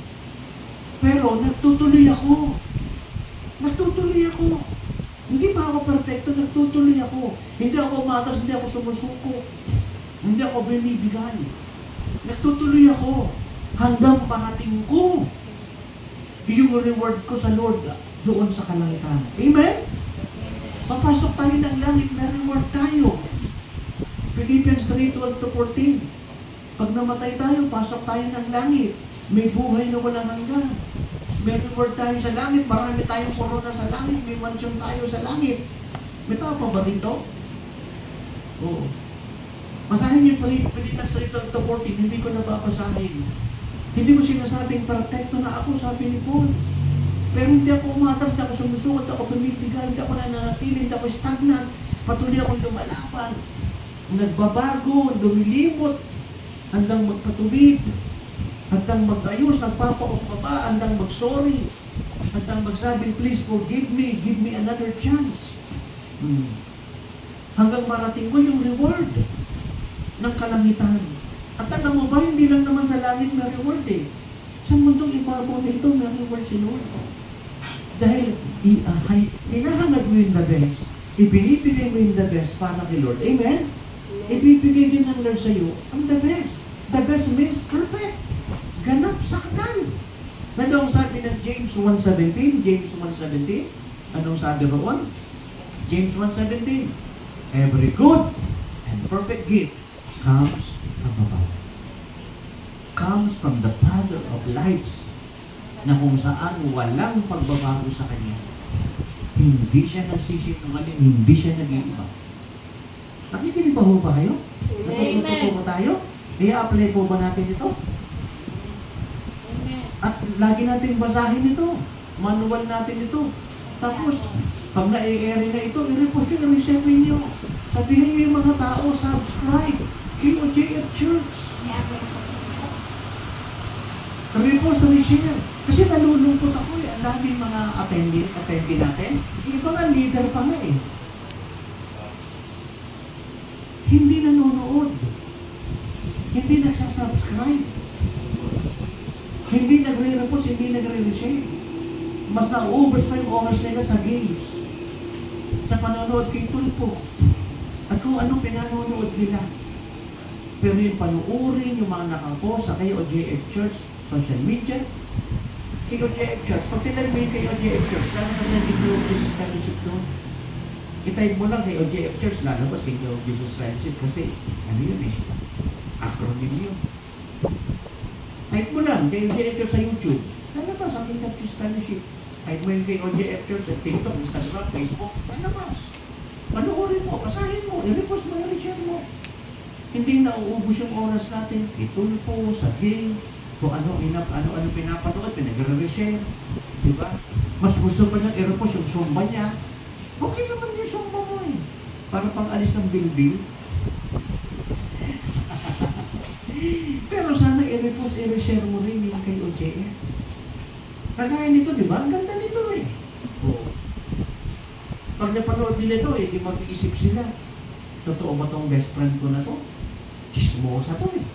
Pero nagtutuloy ako. Nagtutuloy ako. Hindi pa ako perfecto, nagtutuloy ako. Hindi ako umatas, hindi ako sumusuko. Hindi ako binibigay. Nagtutuloy ako hanggang pangating ko. Yung reward ko sa Lord doon sa kalangitan. Amen? Papasok tayo ng langit, may reward tayo. Philippians 3:12 to 14. Pag namatay tayo, pasok tayo ng langit. May buhay na walang hanggan. May reward tayo sa langit. Marami tayong corona sa langit. May mansyon tayo sa langit. May tao pa ba dito? Oo. Basahin niyo Pilipinas 3:14, hindi ko nababasahin. Hindi ko sinasabing perfecto na ako, sabi ni Paul. Pero hindi ako umatras, hindi ako sumusuot, ako bumibigay, hindi ako nananatili, hindi ako stagnant. Patuloy akong lumalaban. Nagbabago, lumilimot, handang magpatuwid, handang mag-ayos, nagpapakumbaba, handang mag-sorry, handang magsabing, please forgive me another chance. Hanggang marating mo yung reward ng kalangitan. At alam mo ba, hindi lang naman sa langit na reward eh. Sa mundong ibabaw na ito, may reward si Lord. Dahil hinahangad mo yung the best, ibinibigay mo yung the best para kay Lord. Amen? Ibibigay din ng Lord sa iyo ang the best. The best means perfect. Ganap sakdan. Anong sabi ng James 1:17? James 1:17? Anong sabi roon? James 1:17. Every good and perfect gift comes from above. Comes from the Father of lights, na kung saan walang pagbabago sa Kanya. Hindi siya nagsisinungaling, hindi siya nag-iiba. Nakikinig pa ho ba kayo? Natututo po tayo? I-apply po ba natin ito? At lagi natin basahin ito. Manual natin ito. Tapos, pag na-i-airy na ito, i-report nyo, i-share nyo. Sabihin nyo yung mga tao, subscribe. KOJF Church. Repost na i-share. Kasi nalulungkot ako eh. Ang daming mga attendee natin. Iba nga, leader pa nga eh. Hindi nanonood. Hindi nagsasubscribe. Hindi nagre-repost, hindi nagre-reshare. Mas na-overs pa yung oras nila sa games. Sa panonood kay Tulpo. At kung anong pinanonood nila. Pero yung panuorin, yung mga nakapost sa KOJF Church, social media, KOJF Church. Pag tinag mo yung KOJF Church, lalabas na yung Jesus Fellowship doon. I-type mo lang KOJF Church, lalabas yung Jesus Fellowship kasi ano yun eh, acronym yun. Type mo lang KOJF Church sa YouTube, lalabas ang Jesus Fellowship. Type mo yung KOJF Church sa TikTok, Instagram, Facebook, lalabas. Panoorin mo, basahin mo, i-repost mo, i-share mo. Hindi nauubos yung oras natin, itulpo, sa games, kung ano pinapanood, pinag-re-share. Diba? Mas gusto pa niya i-repost yung sumba niya. Okay naman yung sumba mo eh. Para pang alis ng bilbil. Pero sana i-repost, i-share mo rin yung kay OJF. Kagaya nito, diba? Ang ganda nito eh. Oo. Pag napanood nila ito eh, di mag-iisip sila. Totoo ba itong best friend ko na to? Chismosa to eh.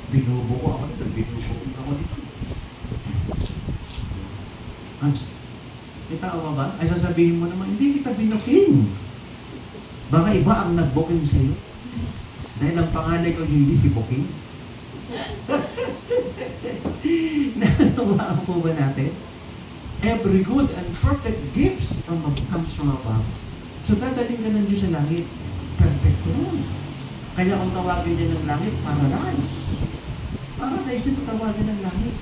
Binubo ko ako dito, binubo ko ako dito. Hans, kita ka ba? Ay sasabihin mo naman, hindi kita binukin. Baka iba ang nag-booking sa'yo. Dahil ang pangalan ko hindi si booking. Nanawaan po ba natin? Every good and perfect gifts comes from above. So dadaling ka ng Diyos sa langit. Perfecto nun. Kaya kung tawagin niya ng langit, paradise. Paradise ito tawagin ng langit.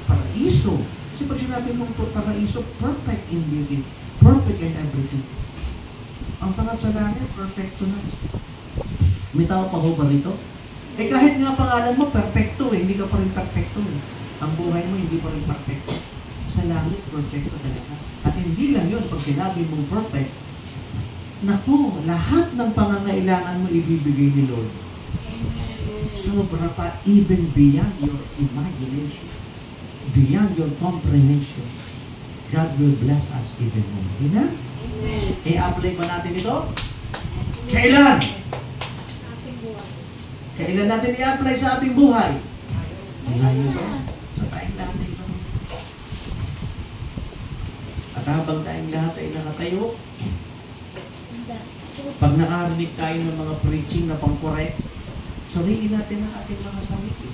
Paraiso. Kasi pag sinabi mong paraiso, perfect in beauty. Perfect in everything. Ang sarap sa langit, perfecto na. May tao pa ho ba rito? Eh kahit nga pangalan mo, perfecto eh. Hindi ka pa rin perfecto eh. Ang buhay mo, hindi pa rin perfecto. Sa langit, perfecto talaga. At hindi lang yun, pag sinabi mong perfect, naku, lahat ng pangangailangan mo ibibigay ni Lord. Sobra pa, even beyond your imagination, beyond your comprehension, God will bless us even more. Amen? I-apply ba natin ito? Kailan? Kailan natin i-apply sa ating buhay? Ngayon ba? Sa tayong natin ito. At habang tayong lahat ay nakatayo, pag nakarinig tayo ng mga preaching na pang-correct, suriin natin ang ating mga sarili.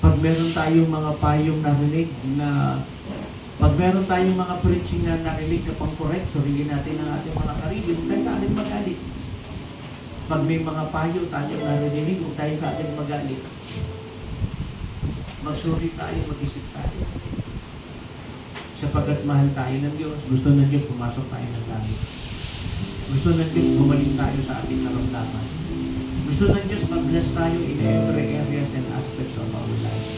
Pag meron tayong mga payong narinig na, pag meron tayong mga preaching na narinig na pang-correct, suriin natin ang ating mga sarili. Huwag tayo kaaling magalit. Pag may mga payo tayong narinig, huwag tayo kaaling magalit. Magsuri tayo, mag-isip tayo. Sapagkat mahal tayo ng Diyos, gusto ng Diyos pumasok tayo ng langit. Gusto ng Diyos gumaling tayo sa ating naramdaman. Gusto ng Diyos mag-bless tayo in every areas and aspects of our life.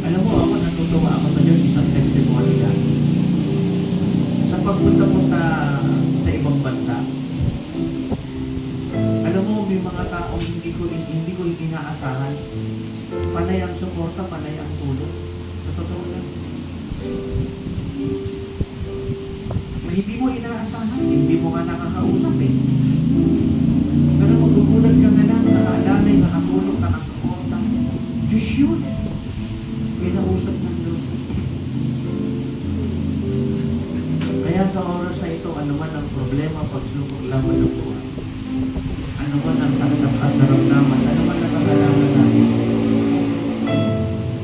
Alam mo, ako natutuwa ako sa Diyos, isang testimony lang. Sa pagpunta-punta sa ibang bansa, alam mo, may mga taong hindi ko inaasahan. Panay ang suporta, panay ang tulong. Sa totoo lang. Hindi mo inaasahan, hindi mo nga nakakausap eh. Pero magugulat ka na lang, nakaalalay, nakatulong, nakasuporta. Diyos yun. Pinausap ng Diyos. Kaya sa oras na ito, ano man ang problema, pagsubok, laban ng buhay. Ano man ang sakit at naramdaman, ano man ang kasalanan natin.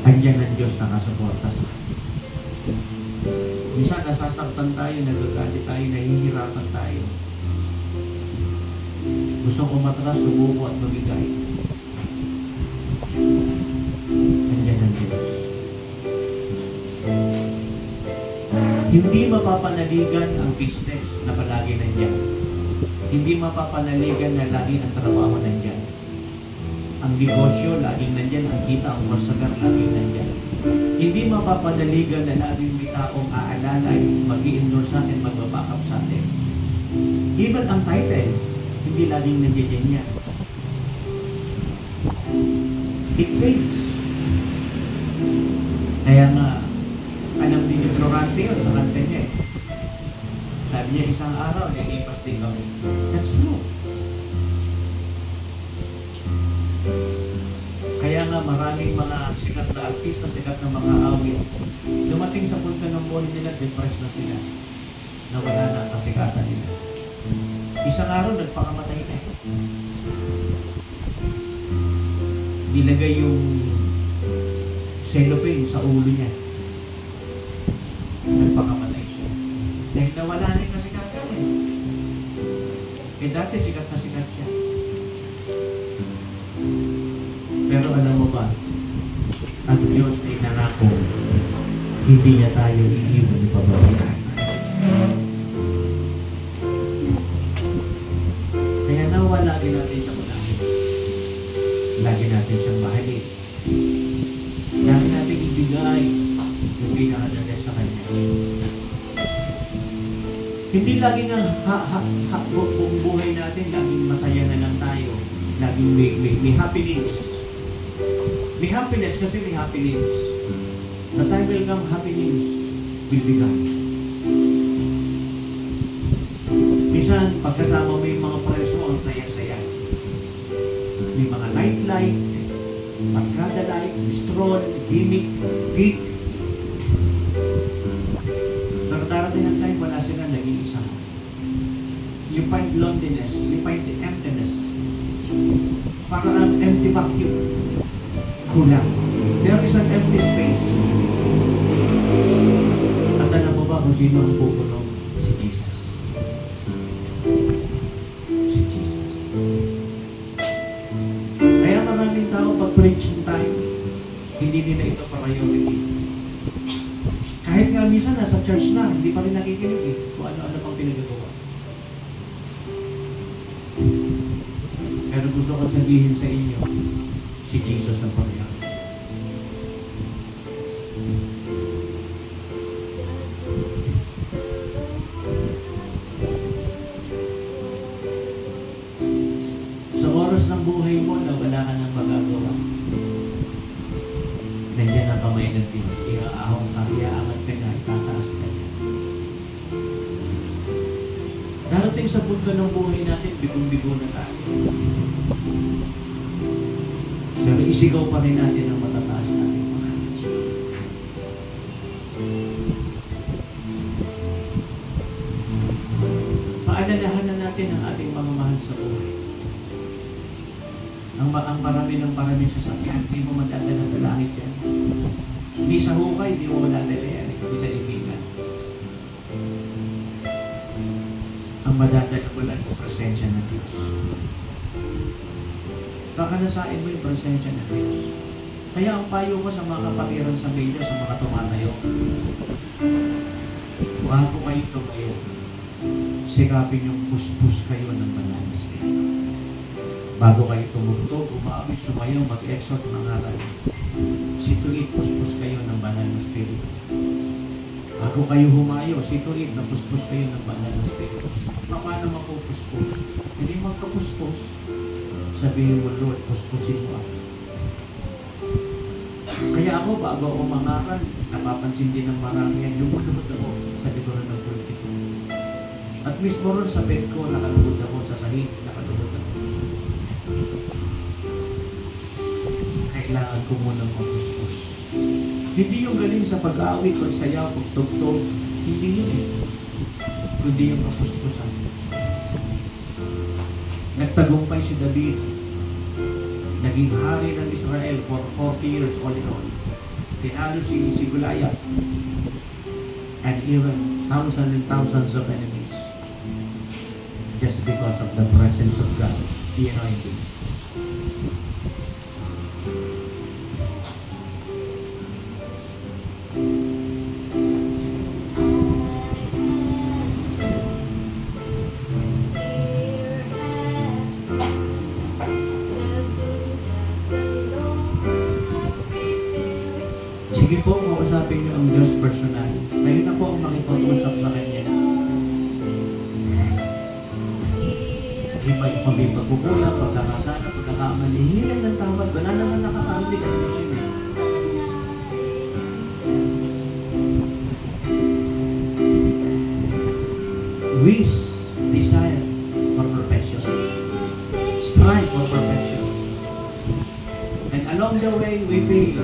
Andiyan ang Diyos nakasuporta sa atin. Minsan nasasaktan tayo, nagagalit tayo, nahihirapan tayo. Gusto ko matras, sumuko at mabigay. Andiyan ang Diyos. Hindi mapapanaligan ang business na palagi nandiyan. Hindi mapapanaligan na lagi ang trabaho nandiyan. Ang negosyo, laging nandiyan. Ang kita, ang masagar, laging nandiyan. Hindi mapapanaligan na laging may taong aalalay, mag-i-endorse sa atin, magbabackup sa atin. Even ang title, hindi laging nandiyan niya. It fades. Kaya nga, alam din yung Florante yun sa kanta niya eh. Sabi niya, isang araw, nilipas din kami. That's true. Kaya nga maraming mga sikat na artista, sikat na mga awit, dumating sa punto ng buhay nila, depressed na sila. Nawala na ang kasikatan nila. Isang araw, nagpakamatay na eh. Nilagay yung cellophane sa ulo niya. Nagpakamatay siya. Dahil nawala na yung kasikatan eh. Eh dati sikat na sikat siya. Pero alam mo ba, ang Diyos ay nangako, hindi niya tayo iiwan ni pababayaan. Kaya nawa lagi natin siyang unahin. Lagi natin siyang mahalin. Lagi natin ibigay yung pinakadalas sa Kanya. Hindi laging ang buong buhay natin, laging masaya na lang tayo. Laging may happiness. May happiness kasi may happiness. The time will come, happiness will become. Minsan, pagkasama mo yung mga friends mo, ang saya-saya. May mga nightlight, pagkadalight, stroll, gimmick, geek. Darating ang time, wala sila nag-iisa. You find loneliness, you find the emptiness. Parang an empty vacuum. Kulang. There is an empty space. At alam mo ba kung sino ang pupuno? Si Jesus. Si Jesus. Kaya maraming tao pag preaching time, hindi nila ito priority. Kahit nga minsan nasa church na, hindi pa rin nakikinig eh, kung ano-ano pang pinagagawa. Pero gusto ko sabihin sa inyo, si Jesus ang Panginoon. Sa oras ng buhay mo na wala ka nang magagawa, nandiyan ang kamay ng Diyos. Iaahong ka, iaangat ka niya, itataas ka niya. Darating sa punto ng buhay natin, bigong-bigo na tayo. Pero isigaw pa rin natin ang matataas natin. Paalalahanan natin ang ating mga mahal sa buhay. Ang parami sa sakyan, hindi mo madadala sa langit yan. Hindi sa hukay, hindi mo madadala yan. Hindi sa ibigan. Ang madadala mo lang sa presensya ng Diyos. Baka nasain mo yung presensya ng Diyos. Kaya ang payo ko sa mga kapangyarihan sa media, sa mga tumatayo, huwag po kayo tumayo. sikapin yung puspos kayo ng banal na Espiritu. Bago kayo tumugtog, umawit, sumayaw, mag-exhort, mangaral. Situin, puspos kayo ng banal na Espiritu. Bago kayo humayo, situin, napuspos kayo ng banal na Espiritu. Paano mapupuspos? Hindi magkapuspos. Sabihin mo, Lord, puspusin mo ako. Kaya ako, bago ako mangaral, napapansin din ng marami yan, lumulubot ako sa likuran ng pulpito. At mismo ron sa bed ko, nakalubot ako sa sahig, nakalubot ako. Kailangan ko munang mapuspos. Hindi yung galing sa pag-aawit o sayaw, pagtugtog, hindi yun eh. Kundi yung kapuspusan. Nagtagumpay si David. Naging hari ng Israel for 40 years all in all. Tinalo si Goliath. And even thousands and thousands of enemies. Just because of the presence of God. The anointing. Sige po, kausapin niyo ang Diyos personal. Kayo na po ang makipag-usap sa Kanya. Hindi pa yung pagkukulang, pagkakasala, pagkakamali. Hindi lang ng tawad. Wala naman nakakarinig ang Diyos yun eh. Wish, desire for perfection. Strive for perfection. And along the way, we fail.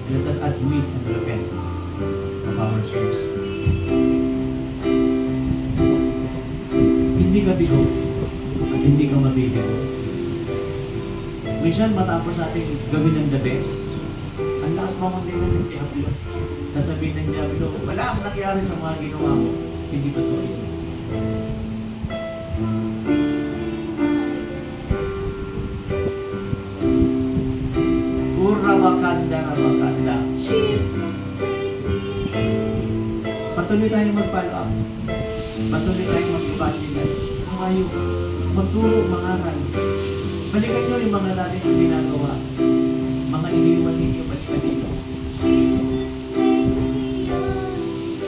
Let us admit and repent of our sins. Hindi ka bigo at hindi ka mabibigo. Minsan matapos natin gawin ng the best, ang lakas mo kung din ng Diablo. Sasabihin ng Diablo, wala akong nangyari sa mga ginawa mo. Hindi totoo yun. Wakanda. Patuloy tayong mag-follow up. Patuloy tayong mag-evangelize. Kumayo, magturo, mangaral. Balikan nyo yung mga natin yung ginagawa. Mga iniwan ninyo, balikan ninyo.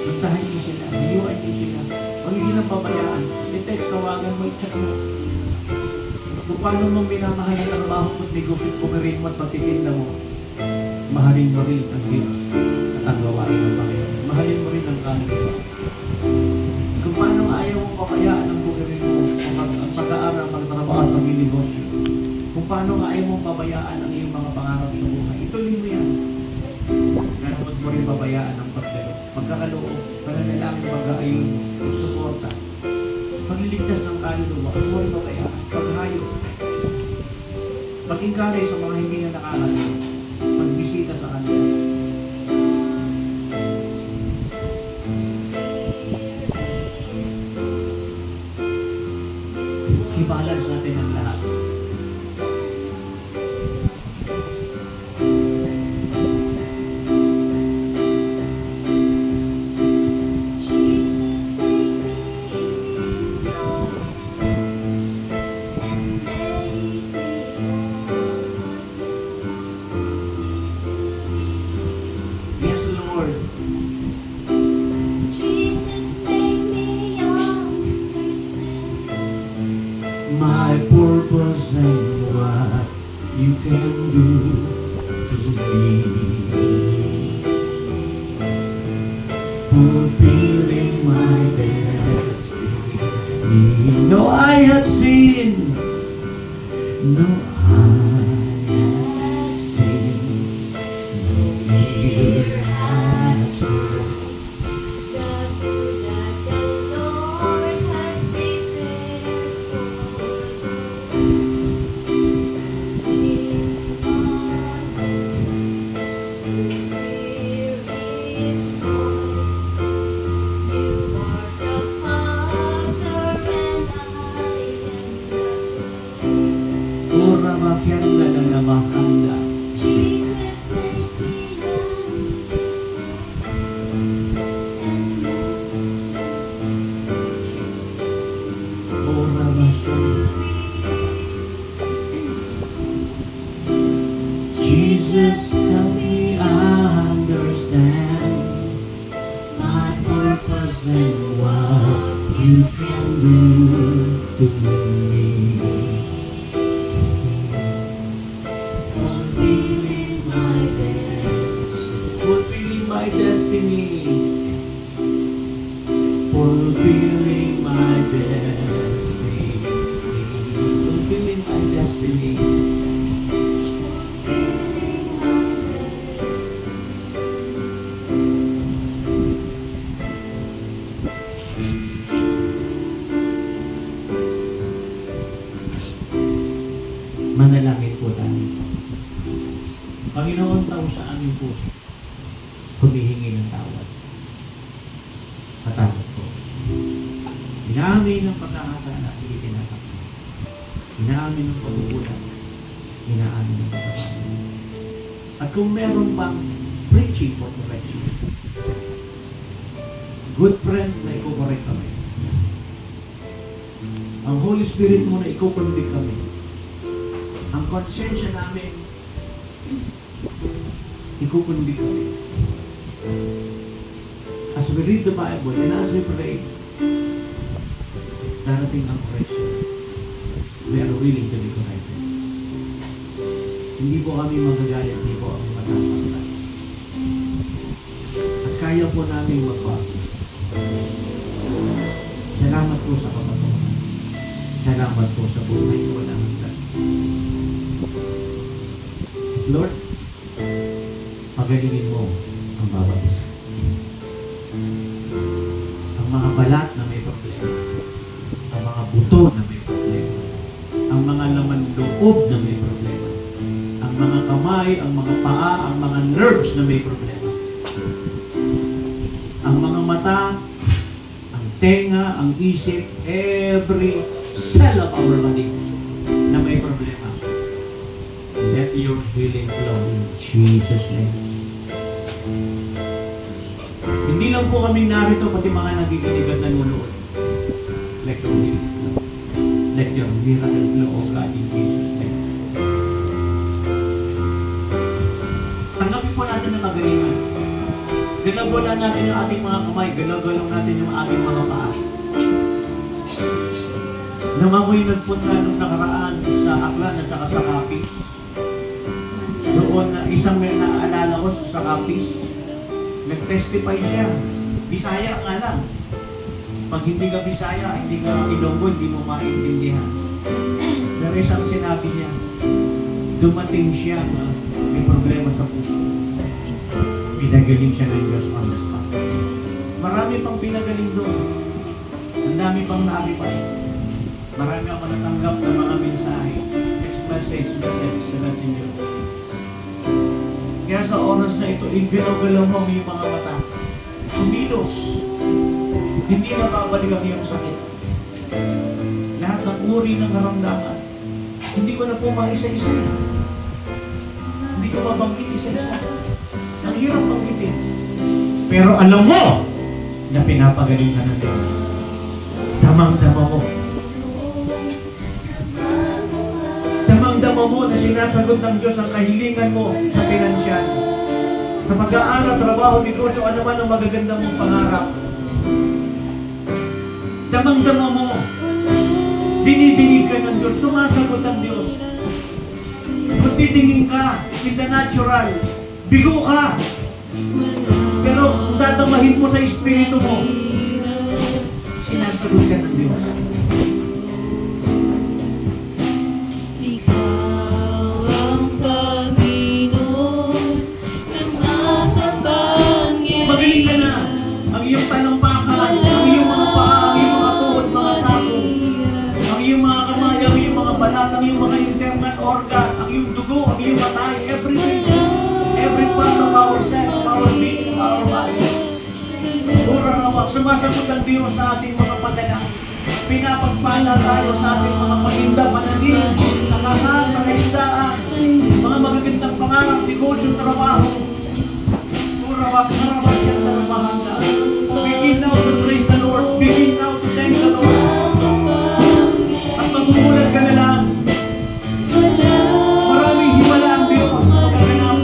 Basahin nyo sila, iniwan nyo sila. Huwag nyo silang pabayaan. I-text, tawagan mo, i-chat mo. Kung paano mong minamahal ang trabaho mo't negosyo, pumirin mo at pagtitinda mo. Mahalin mo rin ang Diyos at ang gawain ng Panginoon. Mahalin mo rin ang kanila. Kung paano ayaw mong pabayaan ang bukirin mo ang pag-aaral, magtrabaho at pag-inegosyo. Kung paano ayaw mong pabayaan ang iyong mga pangarap sa buhay. Ituloy mo yan. Pero huwag mo rin pabayaan ang pagdalo. Pagkakaloob, pananalangin, pag-aayon, suporta. Pagliligtas ng kaluluwa, huwag mo rin pabayaan. Paghayo. Pag-ingkari sa mga hindi na nakakalimutan. Pagbisita sa kanila. I-balance natin ang lahat. My purpose and what you can do to me, fulfilling my destiny. No eye have seen, no eye have seen, no ear has heard. good to me. Fulfilling my destiny. Fulfilling my destiny. Fulfilling my destiny. Fulfilling my destiny. Manalangin po tayo. Panginoon, tao sa aming puso, humihingi ng tawad. Patawad po. Inaamin ng pagkakasala, hindi tinatapos. Inaamin ng pagkukulang. Inaamin ng pagkakasala. At kung meron pang preaching for correction, good friend na ikukorek kami. Ang Holy Spirit mo na ikukonvict kami. Ang konsensya namin, ikukonvict kami. As we read the Bible and as we pray, darating ang correction. We are willing to be corrected. Hindi po kami magagalit, hindi po kami matatanggal. At kaya po namin magbago. Salamat po sa kapatunan. Salamat po sa buhay ko na hanggan. Lord, pagalingin mo ang bawat isa. Ang mga balat na may problema, ang mga buto na may problema, ang mga laman loob na may problema, ang mga kamay, ang mga paa, ang mga nerves na may problema, ang mga mata, ang tenga, ang isip, every cell of our body na may problema. Let your healing flow in Jesus' name. Hindi lang po kami narito, pati mga nagiginig at nanunood. Let your healing flow. Let your miracle flow, O God, in Jesus' name. Tanggapin po natin ang magalingan. Galagolan natin yung ating mga kamay, galagolan natin yung ating mga paa. Namamoy nagpunta nung nakaraan sa Aklan at saka sa Capiz. Doon na isang may naalala ko sa Capiz, nag-testify siya. Bisaya nga lang. Pag hindi ka Bisaya, hindi ka Ilonggo, hindi mo maintindihan. Pero isang sinabi niya, dumating siya na may problema sa puso. Pinagaling siya ng Diyos on the spot. Marami pang pinagaling doon. Ang dami pang naakipan. Marami ako natanggap ng mga mensahe, text message sa messenger. Kaya sa oras na ito, igalaw-galaw mo ang iyong mga mata. Sumilos. Hindi na babalik ang iyong sakit. Lahat ng uri ng karamdaman. Hindi ko na po maisa-isa. Hindi ko mabanggit isa-isa. Ang hirap banggitin. Pero alam mo na pinapagaling ka ng Diyos. Damang-dama mo. Damang-dama mo na sinasagot ng Diyos ang kahilingan mo sa pinansyal. Sa pag-aaral, trabaho, negosyo, ano man ang magaganda mong pangarap. Damang-dama mo. Dinidinig ka ng Diyos. Sumasagot ang Diyos. Kung titingin ka in the natural, bigo ka. Pero kung dadamahin mo sa espiritu mo, sinasagot ka ng Diyos. Magaling ka na. Ang iyong talampakan, ang iyong mga paa, ang iyong mga tuhod, mga sako, ang iyong mga kamay, ang iyong mga balat, ang iyong mga internal organ, ang iyong dugo, ang iyong matay, everything. Every part of our self, our being, our body. Sumasagot ang Diyos sa ating mga padalangin. Pinapagpala tayo sa ating mga paginda, mananin, sa kasal, mga isdaan, mga magagandang pangarap, negosyo, trabaho. Karawak yan na mahanga. Begin now to praise the Lord. Begin now to thank the Lord. At magmumulat ka na lang. Maraming himala ang Diyos. Magkaganap.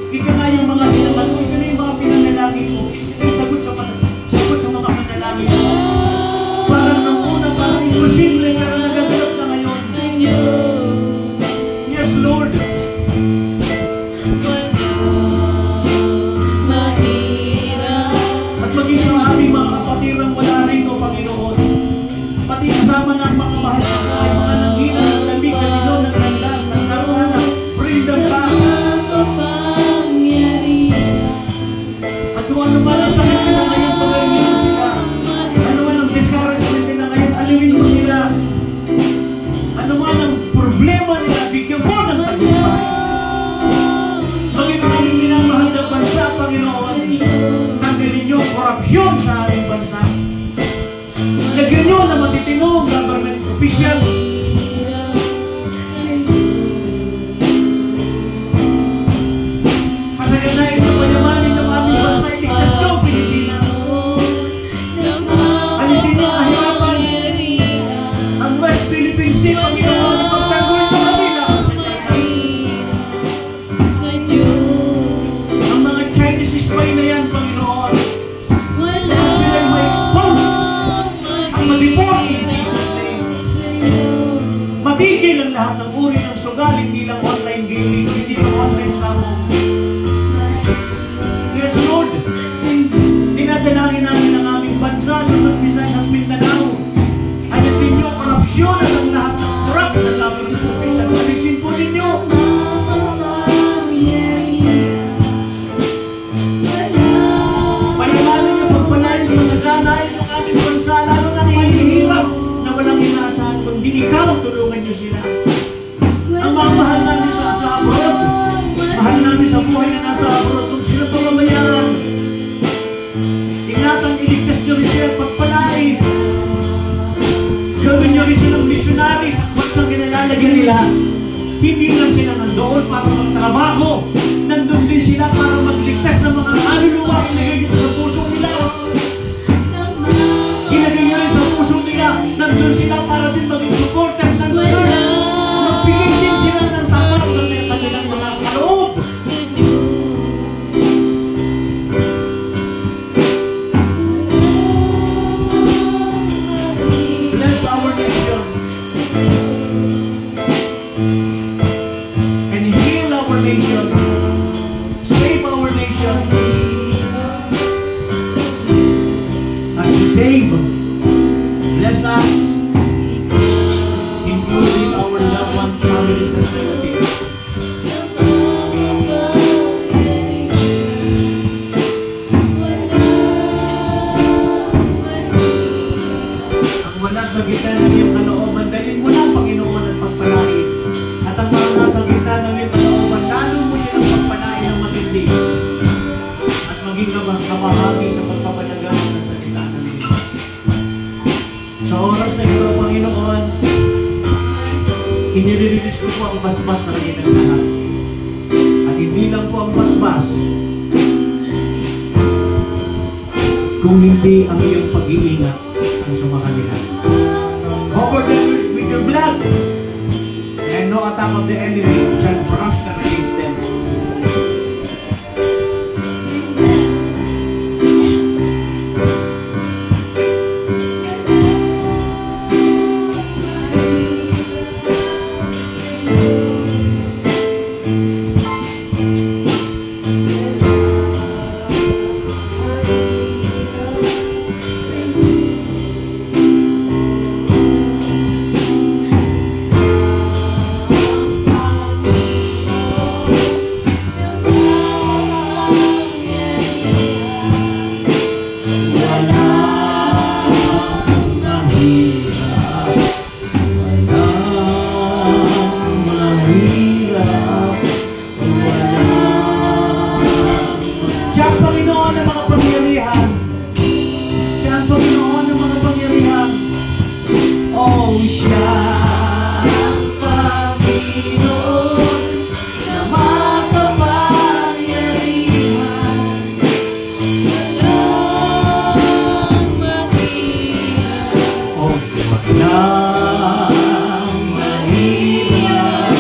Ika nga yung mga hinaman mo. Ika na yung mga pinanalangin mo. Ika yung sagot sa mga panalangin mo. Parang titinog, government officials. Kasayanayin na payamanin ng aming bansa, iligtas niyo ang Pilipinas. Alisin niyo ang kahirapan. Ang West Philippine Sea, Panginoon, ipagtanggol ito kami lahat sa inyo. Ang mga Chinese spy na yan, Panginoon, sila'y ma-expose ang malipot. Mabigil ang lahat ng uri ng sugal, hindi lang online gaming, hindi lang online sabong. Yes, Lord, dinadalangin namin ang aming bansa, Luzon, Visayas at Mindanao. Alisin niyo ang korupsyon at ang lahat ng corrupt na government officials. Alisin po ninyo. Palimanin niyo, pagpalain niyo, naganahin ng aming bansa, lalo na mahihirap na walang inaasahan, kundi ikaw, tulungan niyo sila. Ang mga mahal namin sa abroad, mahal namin sa buhay na nasa abroad, kung sila pamamayaran, ingatan, iligtas niyo rin sila, pagpalain. Gawin niyo rin silang missionaries at bansang kinalalagyan nila. Hindi lang sila nandoon para magtrabaho. Nandun din sila para magligtas ng mga kaluluwa. Ilagay niyo sa puso nila. Ilagay niyo rin sa puso nila. Nandun sila para din maging supporter ng church. Magbigay din sila ng tapat sa kanilang mga kaloob. Bless our nation. And heal our nation. Save our nation. As you save, bless us, including our loved ones, families, and relatives. Ang wala sa gitna ng iyong kalooban, dalhin mo na, Panginoon, at pagpalain. At ang mga nasa gitna ng iyong kalooban, lalo mo silang pagpalain ng matindi. At maging kamahagi sa pagpapalagaan ng salita ng Diyos. Sa oras na ito, Panginoon, iniririlis ko po ang basbas sa kanilang lahat. At hindi lang po ang basbas, kung hindi ang iyong pag-iingat ang sumakalihan. Cover them with your blood, and no attack of the enemy shall prosper against them. Siya ang Panginoon ng mga pangyarihan. Siya ang Panginoon ng mga pangyarihan. Oh, siya ang Panginoon na makapangyarihan. Walang mahirap. Oh, walang mahirap.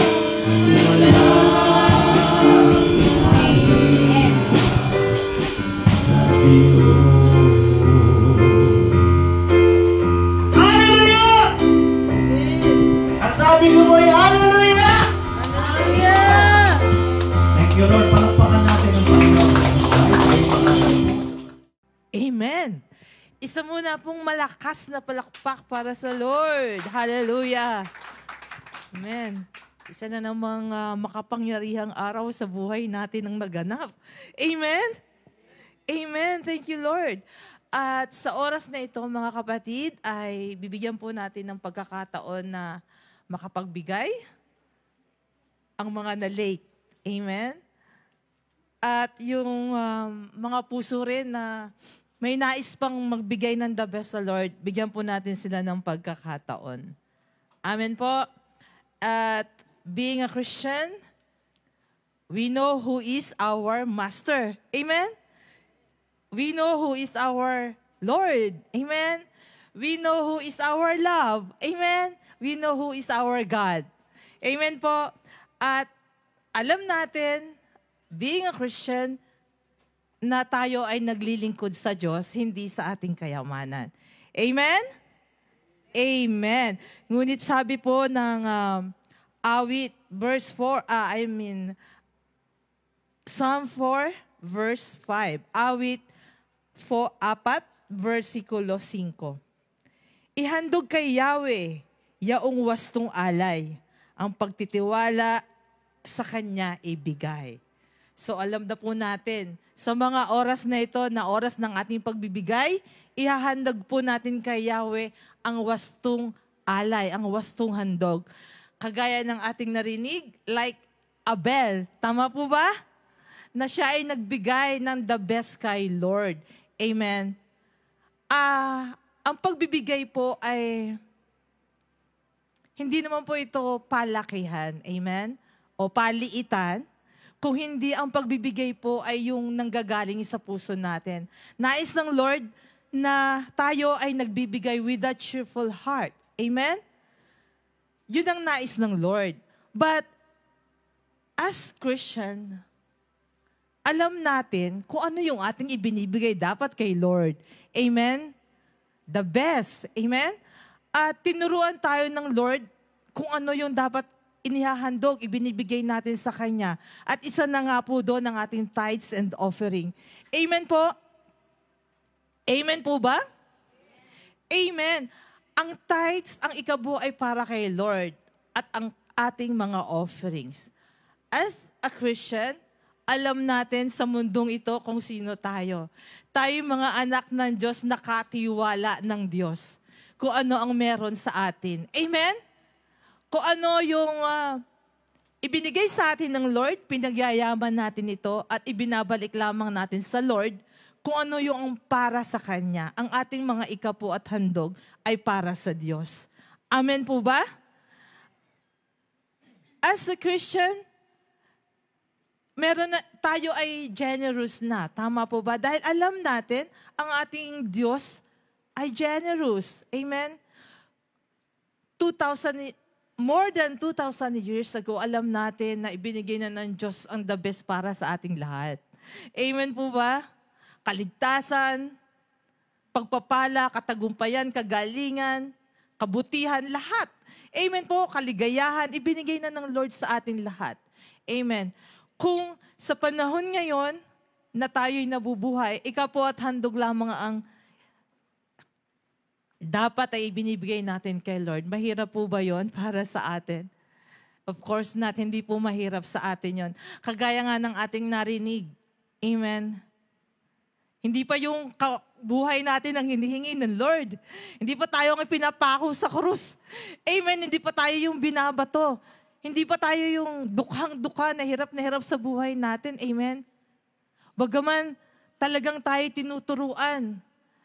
Hallelujah! At sabi ko mo ay hallelujah! Hallelujah! Thank you, Lord. Palakpakan natin ang Panginoon. Amen. Isa muna pong malakas na palakpak para sa Lord. Hallelujah. Amen. Isa na namang makapangyarihang araw sa buhay natin ang naganap. Amen. Amen. Thank you, Lord. At sa oras na ito, mga kapatid, ay bibigyan po natin ng pagkakataon na makapagbigay ang mga na-late. Amen. At yung mga puso rin na may nais pang magbigay ng the best sa Lord, bigyan po natin sila ng pagkakataon. Amen po. At being a Christian, we know who is our Master. Amen? We know who is our Lord. Amen? We know who is our love. Amen? We know who is our God. Amen po. At alam natin, being a Christian, na tayo ay naglilingkod sa Diyos, hindi sa ating kayamanan. Amen? Amen. Ngunit sabi po ng awit, verse 4, Psalm 4, verse 5. Awit 4, versikulo 5. Ihandog kay Yahweh, yaong wastong alay, ang pagtitiwala sa Kanya ibigay. So alam na po natin, sa mga oras na ito, na oras ng ating pagbibigay, ihahandog po natin kay Yahweh ang wastong alay, ang wastong handog. Kagaya ng ating narinig, like Abel. Tama po ba? Na siya ay nagbigay ng the best kay Lord. Amen. Ang pagbibigay po ay hindi naman po ito palakihan. Amen? O paliitan. Kung hindi, ang pagbibigay po ay yung nanggagaling sa puso natin. Nais ng Lord na tayo ay nagbibigay with a cheerful heart. Amen? Yun ang nais ng Lord. But as Christian, alam natin kung ano yung ating ibinibigay dapat kay Lord. Amen? The best. Amen? At tinuruan tayo ng Lord kung ano yung dapat inihahandog, ibinibigay natin sa Kanya. At isa na nga po doon ang ating tithes and offering. Amen po? Amen po ba? Amen. Ang tithes, ang ikabo ay para kay Lord at ang ating mga offerings. As a Christian, alam natin sa mundong ito kung sino tayo. Tayo mga anak ng Diyos, nakatiwala ng Diyos. Kung ano ang meron sa atin. Amen? Kung ano yung ibinigay sa atin ng Lord, pinagyayaman natin ito at ibinabalik lamang natin sa Lord kung ano yung para sa Kanya. Ang ating mga ikapo at handog ay para sa Diyos. Amen po ba? As a Christian, tayo ay generous na. Tama po ba? Dahil alam natin, ang ating Diyos ay generous. Amen? More than 2,000 years ago, alam natin na ibinigay na ng Diyos ang the best para sa ating lahat. Amen po ba? Kaligtasan, pagpapala, katagumpayan, kagalingan, kabutihan, lahat. Amen po, kaligayahan, ibinigay na ng Lord sa ating lahat. Amen. Kung sa panahon ngayon na tayo'y nabubuhay, ikapo at handog lamang ang dapat ay ibinibigay natin kay Lord. Mahirap po ba yon para sa atin? Of course not, hindi po mahirap sa atin yon. Kagaya nga ng ating narinig. Amen. Hindi pa yung buhay natin ang hinihingi ng Lord. Hindi pa tayo ang pinapako sa krus. Amen. Hindi pa tayo yung binabato. Hindi pa tayo yung dukhang-dukha na hirap sa buhay natin. Amen. Bagaman talagang tayo tinuturuan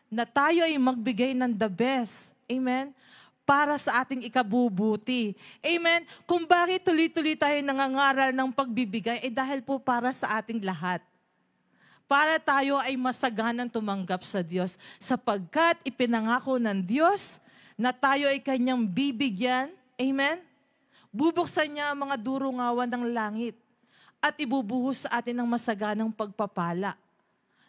na tayo ay magbigay ng the best. Amen? Para sa ating ikabubuti. Amen? Kung bakit tuloy-tuloy tayo nangangaral ng pagbibigay, dahil po para sa ating lahat. Para tayo ay masaganang tumanggap sa Diyos. Sapagkat ipinangako ng Diyos na tayo ay Kanyang bibigyan. Amen? Bubuksan niya ang mga durungawan ng langit at ibubuhos sa atin ng masaganang pagpapala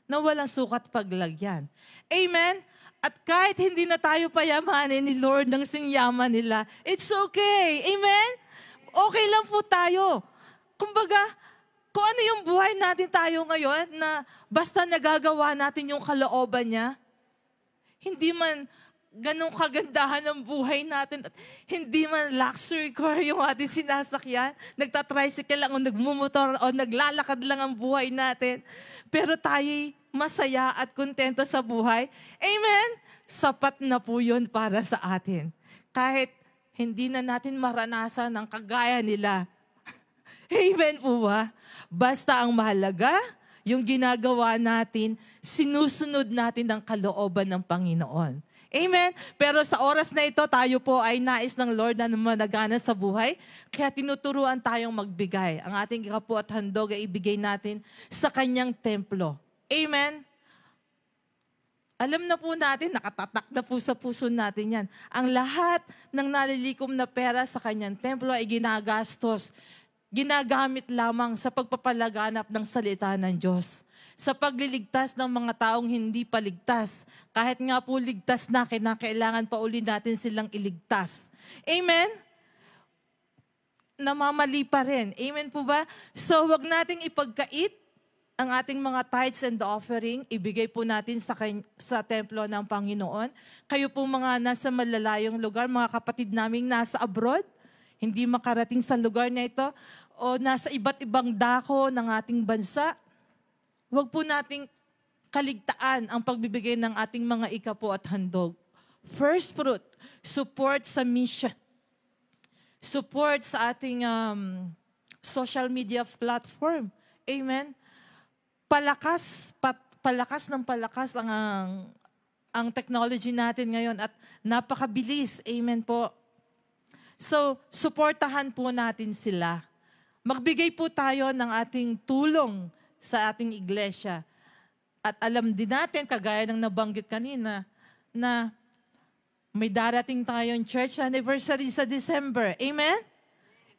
na walang sukat paglagyan. Amen? At kahit hindi na tayo payamanin ni Lord ng singyaman nila, it's okay. Amen? Okay lang po tayo. Kumbaga, kung ano yung buhay natin tayo ngayon na basta nagagawa natin yung kalooban niya, hindi man ganong kagandahan ng buhay natin at hindi man luxury car yung ating sinasakyan, nagtatricycle lang o nagmumotor o naglalakad lang ang buhay natin, pero tayo'y masaya at kontento sa buhay. Amen? Sapat na po yun para sa atin. Kahit hindi na natin maranasan ang kagaya nila. Amen po ba? Basta ang mahalaga, yung ginagawa natin, sinusunod natin ang kalooban ng Panginoon. Amen? Pero sa oras na ito, tayo po ay nais ng Lord na managana sa buhay, kaya tinuturuan tayong magbigay. Ang ating ikapu at handog ay ibigay natin sa kanyang templo. Amen? Alam na po natin, nakatatak na po sa puso natin yan. Ang lahat ng nalilikom na pera sa kanyang templo ay ginagamit lamang sa pagpapalaganap ng salita ng Diyos. Sa pagliligtas ng mga taong hindi pa ligtas. Kahit nga po ligtas na, kinakailangan pa uli natin silang iligtas. Amen? Namamali pa rin. Amen po ba? So, wag nating ipagkait ang ating mga tithes and offering. Ibigay po natin sa templo ng Panginoon. Kayo po mga nasa malalayong lugar, mga kapatid naming nasa abroad, hindi makarating sa lugar na ito, o nasa iba't ibang dako ng ating bansa, huwag po nating kaligtaan ang pagbibigay ng ating mga ikapu at handog. First fruit, support sa mission. Support sa ating social media platform. Amen? Palakas ang technology natin ngayon at napakabilis. Amen po. So, suportahan po natin sila. Magbigay po tayo ng ating tulong sa ating iglesia. At alam din natin, kagaya ng nabanggit kanina, na may darating tayong church anniversary sa December. Amen?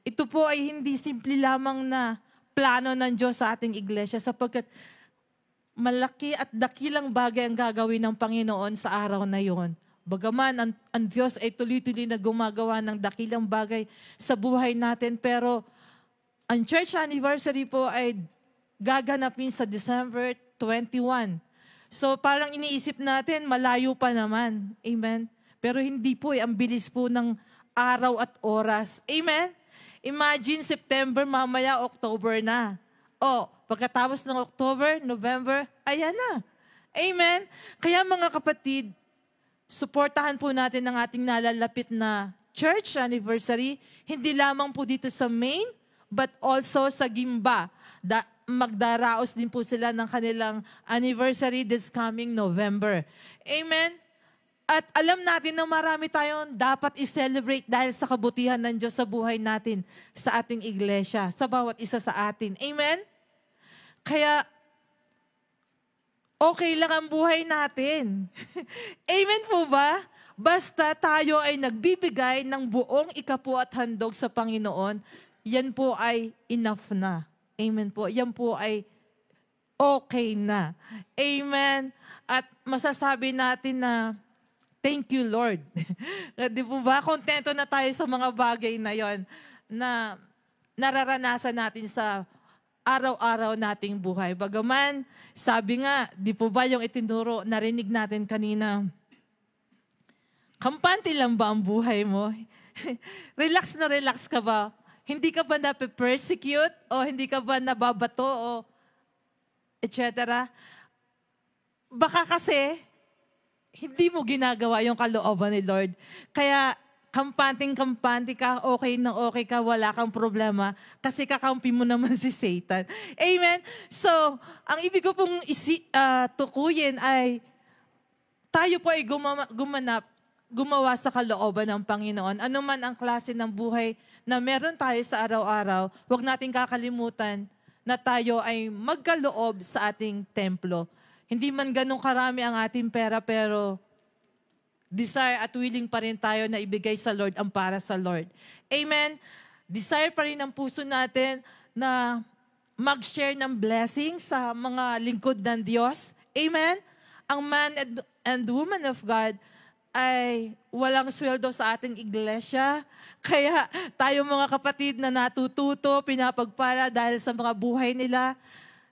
Ito po ay hindi simple lamang na plano ng Diyos sa ating iglesia sapagkat malaki at dakilang bagay ang gagawin ng Panginoon sa araw na yon. Bagaman ang Diyos ay tuloy-tuloy na gumagawa ng dakilang bagay sa buhay natin, pero ang church anniversary po ay gaganapin sa December 21. So parang iniisip natin, malayo pa naman. Amen? Pero hindi po, ang bilis po ng araw at oras. Amen? Imagine September, mamaya October na. Pagkatapos ng October, November, ayan na. Amen? Kaya mga kapatid, suportahan po natin ang ating nalalapit na church anniversary, hindi lamang po dito sa main, but also sa Gimba. Magdaraos din po sila ng kanilang anniversary this coming November. Amen? At alam natin na marami tayong dapat i-celebrate dahil sa kabutihan ng Diyos sa buhay natin, sa ating iglesia, sa bawat isa sa atin. Amen? Kaya, okay lang ang buhay natin. Amen po ba? Basta tayo ay nagbibigay ng buong ikapu at handog sa Panginoon, yan po ay enough na. Amen po. Yan po ay okay na. Amen. At masasabi natin na, thank you, Lord. Di po ba? Kontento na tayo sa mga bagay na yon na nararanasan natin sa araw-araw nating buhay. Bagaman, sabi nga, di po ba yung itinuro, narinig natin kanina, kampante lang ba ang buhay mo? Relax na relax ka ba? Hindi ka ba na-persecute o hindi ka ba nababato o etc. Baka kasi hindi mo ginagawa yung kalooban ni Lord. Kaya kampanting-kampante ka, okay na okay ka, wala kang problema kasi kakampi mo naman si Satan. Amen? So, ang ibig ko pong tukuyin ay tayo po ay gumawa sa kalooban ng Panginoon. Ano man ang klase ng buhay na meron tayo sa araw-araw, huwag nating kakalimutan na tayo ay magkaloob sa ating templo. Hindi man ganun karami ang ating pera, pero desire at willing pa rin tayo na ibigay sa Lord ang para sa Lord. Amen? Desire pa rin ang puso natin na mag-share ng blessing sa mga lingkod ng Diyos. Amen? Ang man and woman of God ay walang sweldo sa ating iglesia. Kaya tayo mga kapatid na natututo, pinapagpala dahil sa mga buhay nila,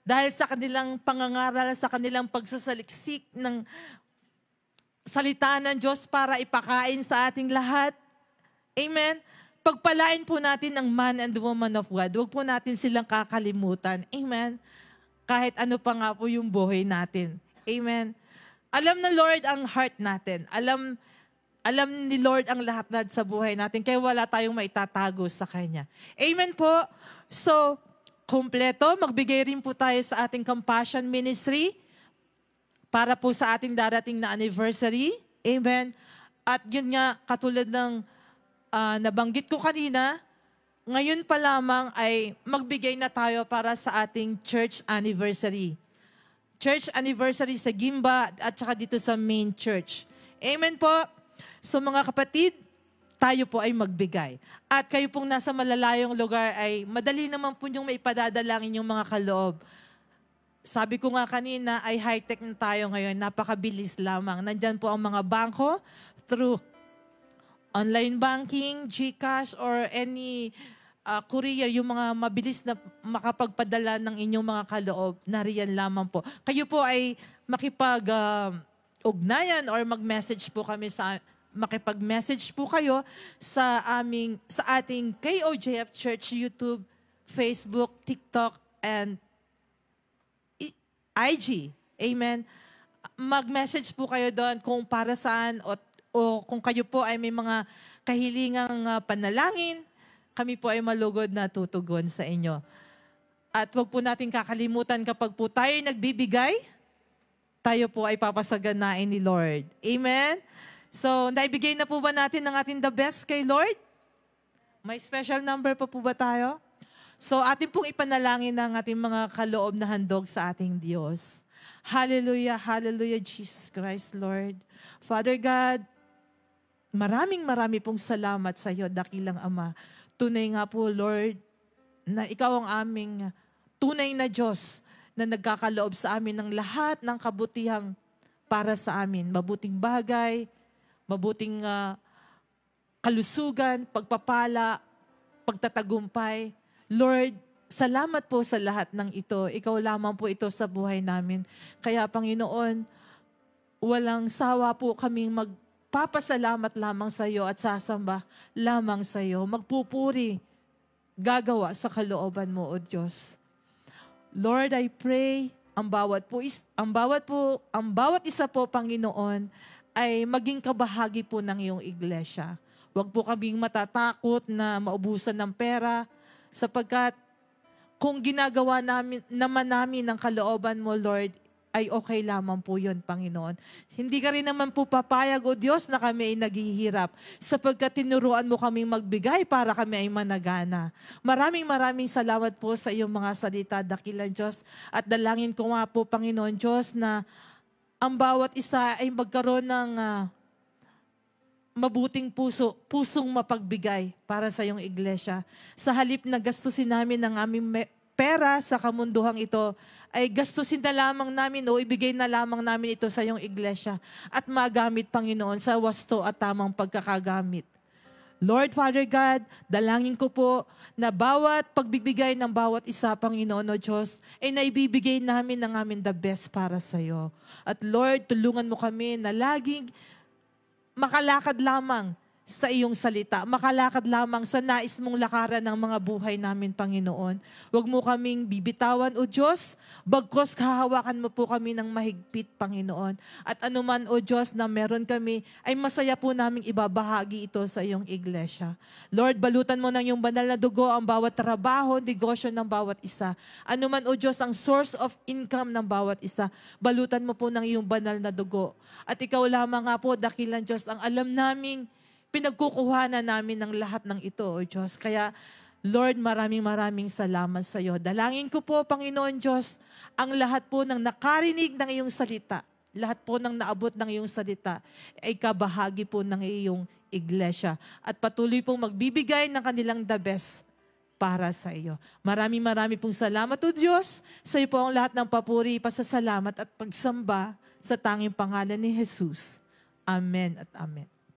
dahil sa kanilang pangangaral, sa kanilang pagsasaliksik ng salita ng Diyos para ipakain sa ating lahat. Amen? Pagpalain po natin ang man and woman of God. Huwag po natin silang kakalimutan. Amen? Kahit ano pa nga po yung buhay natin. Amen? Alam ng Lord ang heart natin. Alam ni Lord ang lahat sa buhay natin. Kaya wala tayong maitatago sa Kanya. Amen po? So, kumpleto. Magbigay rin po tayo sa ating Compassion Ministry para po sa ating darating na anniversary. Amen. At yun nga, katulad ng nabanggit ko kanina, ngayon pa lamang ay magbigay na tayo para sa ating church anniversary. Church anniversary sa Gimba at saka dito sa main church. Amen po. So mga kapatid, tayo po ay magbigay. At kayo pong nasa malalayong lugar ay madali naman po yung maipadadala ang inyong mga kaloob. Sabi ko nga kanina ay high-tech na tayo ngayon. Napakabilis lamang. Nandyan po ang mga bangko through online banking, GCash, or any courier, yung mga mabilis na makapagpadala ng inyong mga kaloob, nariyan lamang po. Kayo po ay makipag-ugnayan or mag-message po kami makipag-message po kayo sa ating KOJF Church YouTube, Facebook, TikTok, and IG. Amen. Mag-message po kayo doon kung para saan o kung kayo po ay may mga kahilingang panalangin, kami po ay malugod na tutugon sa inyo. At huwag po natin kakalimutan kapag po tayo nagbibigay, tayo po ay papasaganain ni Lord. Amen? So, naibigay na po ba natin ang ating the best kay Lord? May special number pa po ba tayo? So, atin pong ipanalangin ang ating mga kaloob na handog sa ating Diyos. Hallelujah, hallelujah, Jesus Christ, Lord. Father God, maraming pong salamat sa iyo, dakilang Ama. Tunay nga po, Lord, na ikaw ang aming tunay na Diyos na nagkakaloob sa amin ng lahat ng kabutihang para sa amin. Mabuting bagay, mabuting kalusugan, pagpapala, pagtatagumpay. Lord, salamat po sa lahat ng ito. Ikaw lamang po ito sa buhay namin. Kaya, Panginoon, walang sawa po kaming magpapasalamat lamang sa iyo at sasamba lamang sa iyo. Magpupuri, gagawa sa kalooban mo, O Diyos. Lord, I pray, ang bawat isa po, Panginoon, ay maging kabahagi po ng iyong iglesia. Huwag po kaming matatakot na maubusan ng pera, sapagkat kung ginagawa namin ang kalooban mo, Lord, ay okay lamang po yun, Panginoon. Hindi ka rin naman po papayag, O Diyos, na kami ay naghihirap, sapagkat tinuruan mo kaming magbigay para kami ay managana. Maraming salamat po sa iyong mga salita, dakilang Diyos. At dalangin ko nga po, Panginoon Diyos, na ang bawat isa ay magkaroon ng mabuting pusong mapagbigay para sa iyong iglesia. Sa halip na gastusin namin ang aming pera sa kamunduhang ito, ay gastusin na lamang namin o ibigay na lamang namin ito sa iyong iglesia at magamit, Panginoon, sa wasto at tamang pagkakagamit. Lord, Father God, dalangin ko po na bawat pagbibigay ng bawat isa, Panginoon o Diyos, ay naibibigay namin ang amin the best para sa iyo. At Lord, tulungan mo kami na laging makalakad lamang sa iyong salita. Makalakad lamang sa nais mong lakaran ng mga buhay namin, Panginoon. Huwag mo kaming bibitawan, O Diyos, bagkos kahawakan mo po kami ng mahigpit, Panginoon. At anuman, O Diyos, na meron kami, ay masaya po naming ibabahagi ito sa iyong iglesia. Lord, balutan mo ng iyong banal na dugo ang bawat trabaho, negosyo ng bawat isa. Anuman, O Diyos, ang source of income ng bawat isa, balutan mo po ng iyong banal na dugo. At ikaw lamang nga po, dakilang Diyos, ang alam naming pinagkukuhanan namin ng lahat ng ito, O Diyos. Kaya, Lord, maraming salamat sa iyo. Dalangin ko po, Panginoon Diyos, ang lahat po ng nakarinig ng iyong salita, lahat po ng naabot ng iyong salita, ay kabahagi po ng iyong iglesia. At patuloy pong magbibigay ng kanilang the best para sa iyo. Maraming pong salamat, O Diyos. Sa iyo po ang lahat ng papuri, pasasalamat at pagsamba sa tanging pangalan ni Jesus. Amen at amen.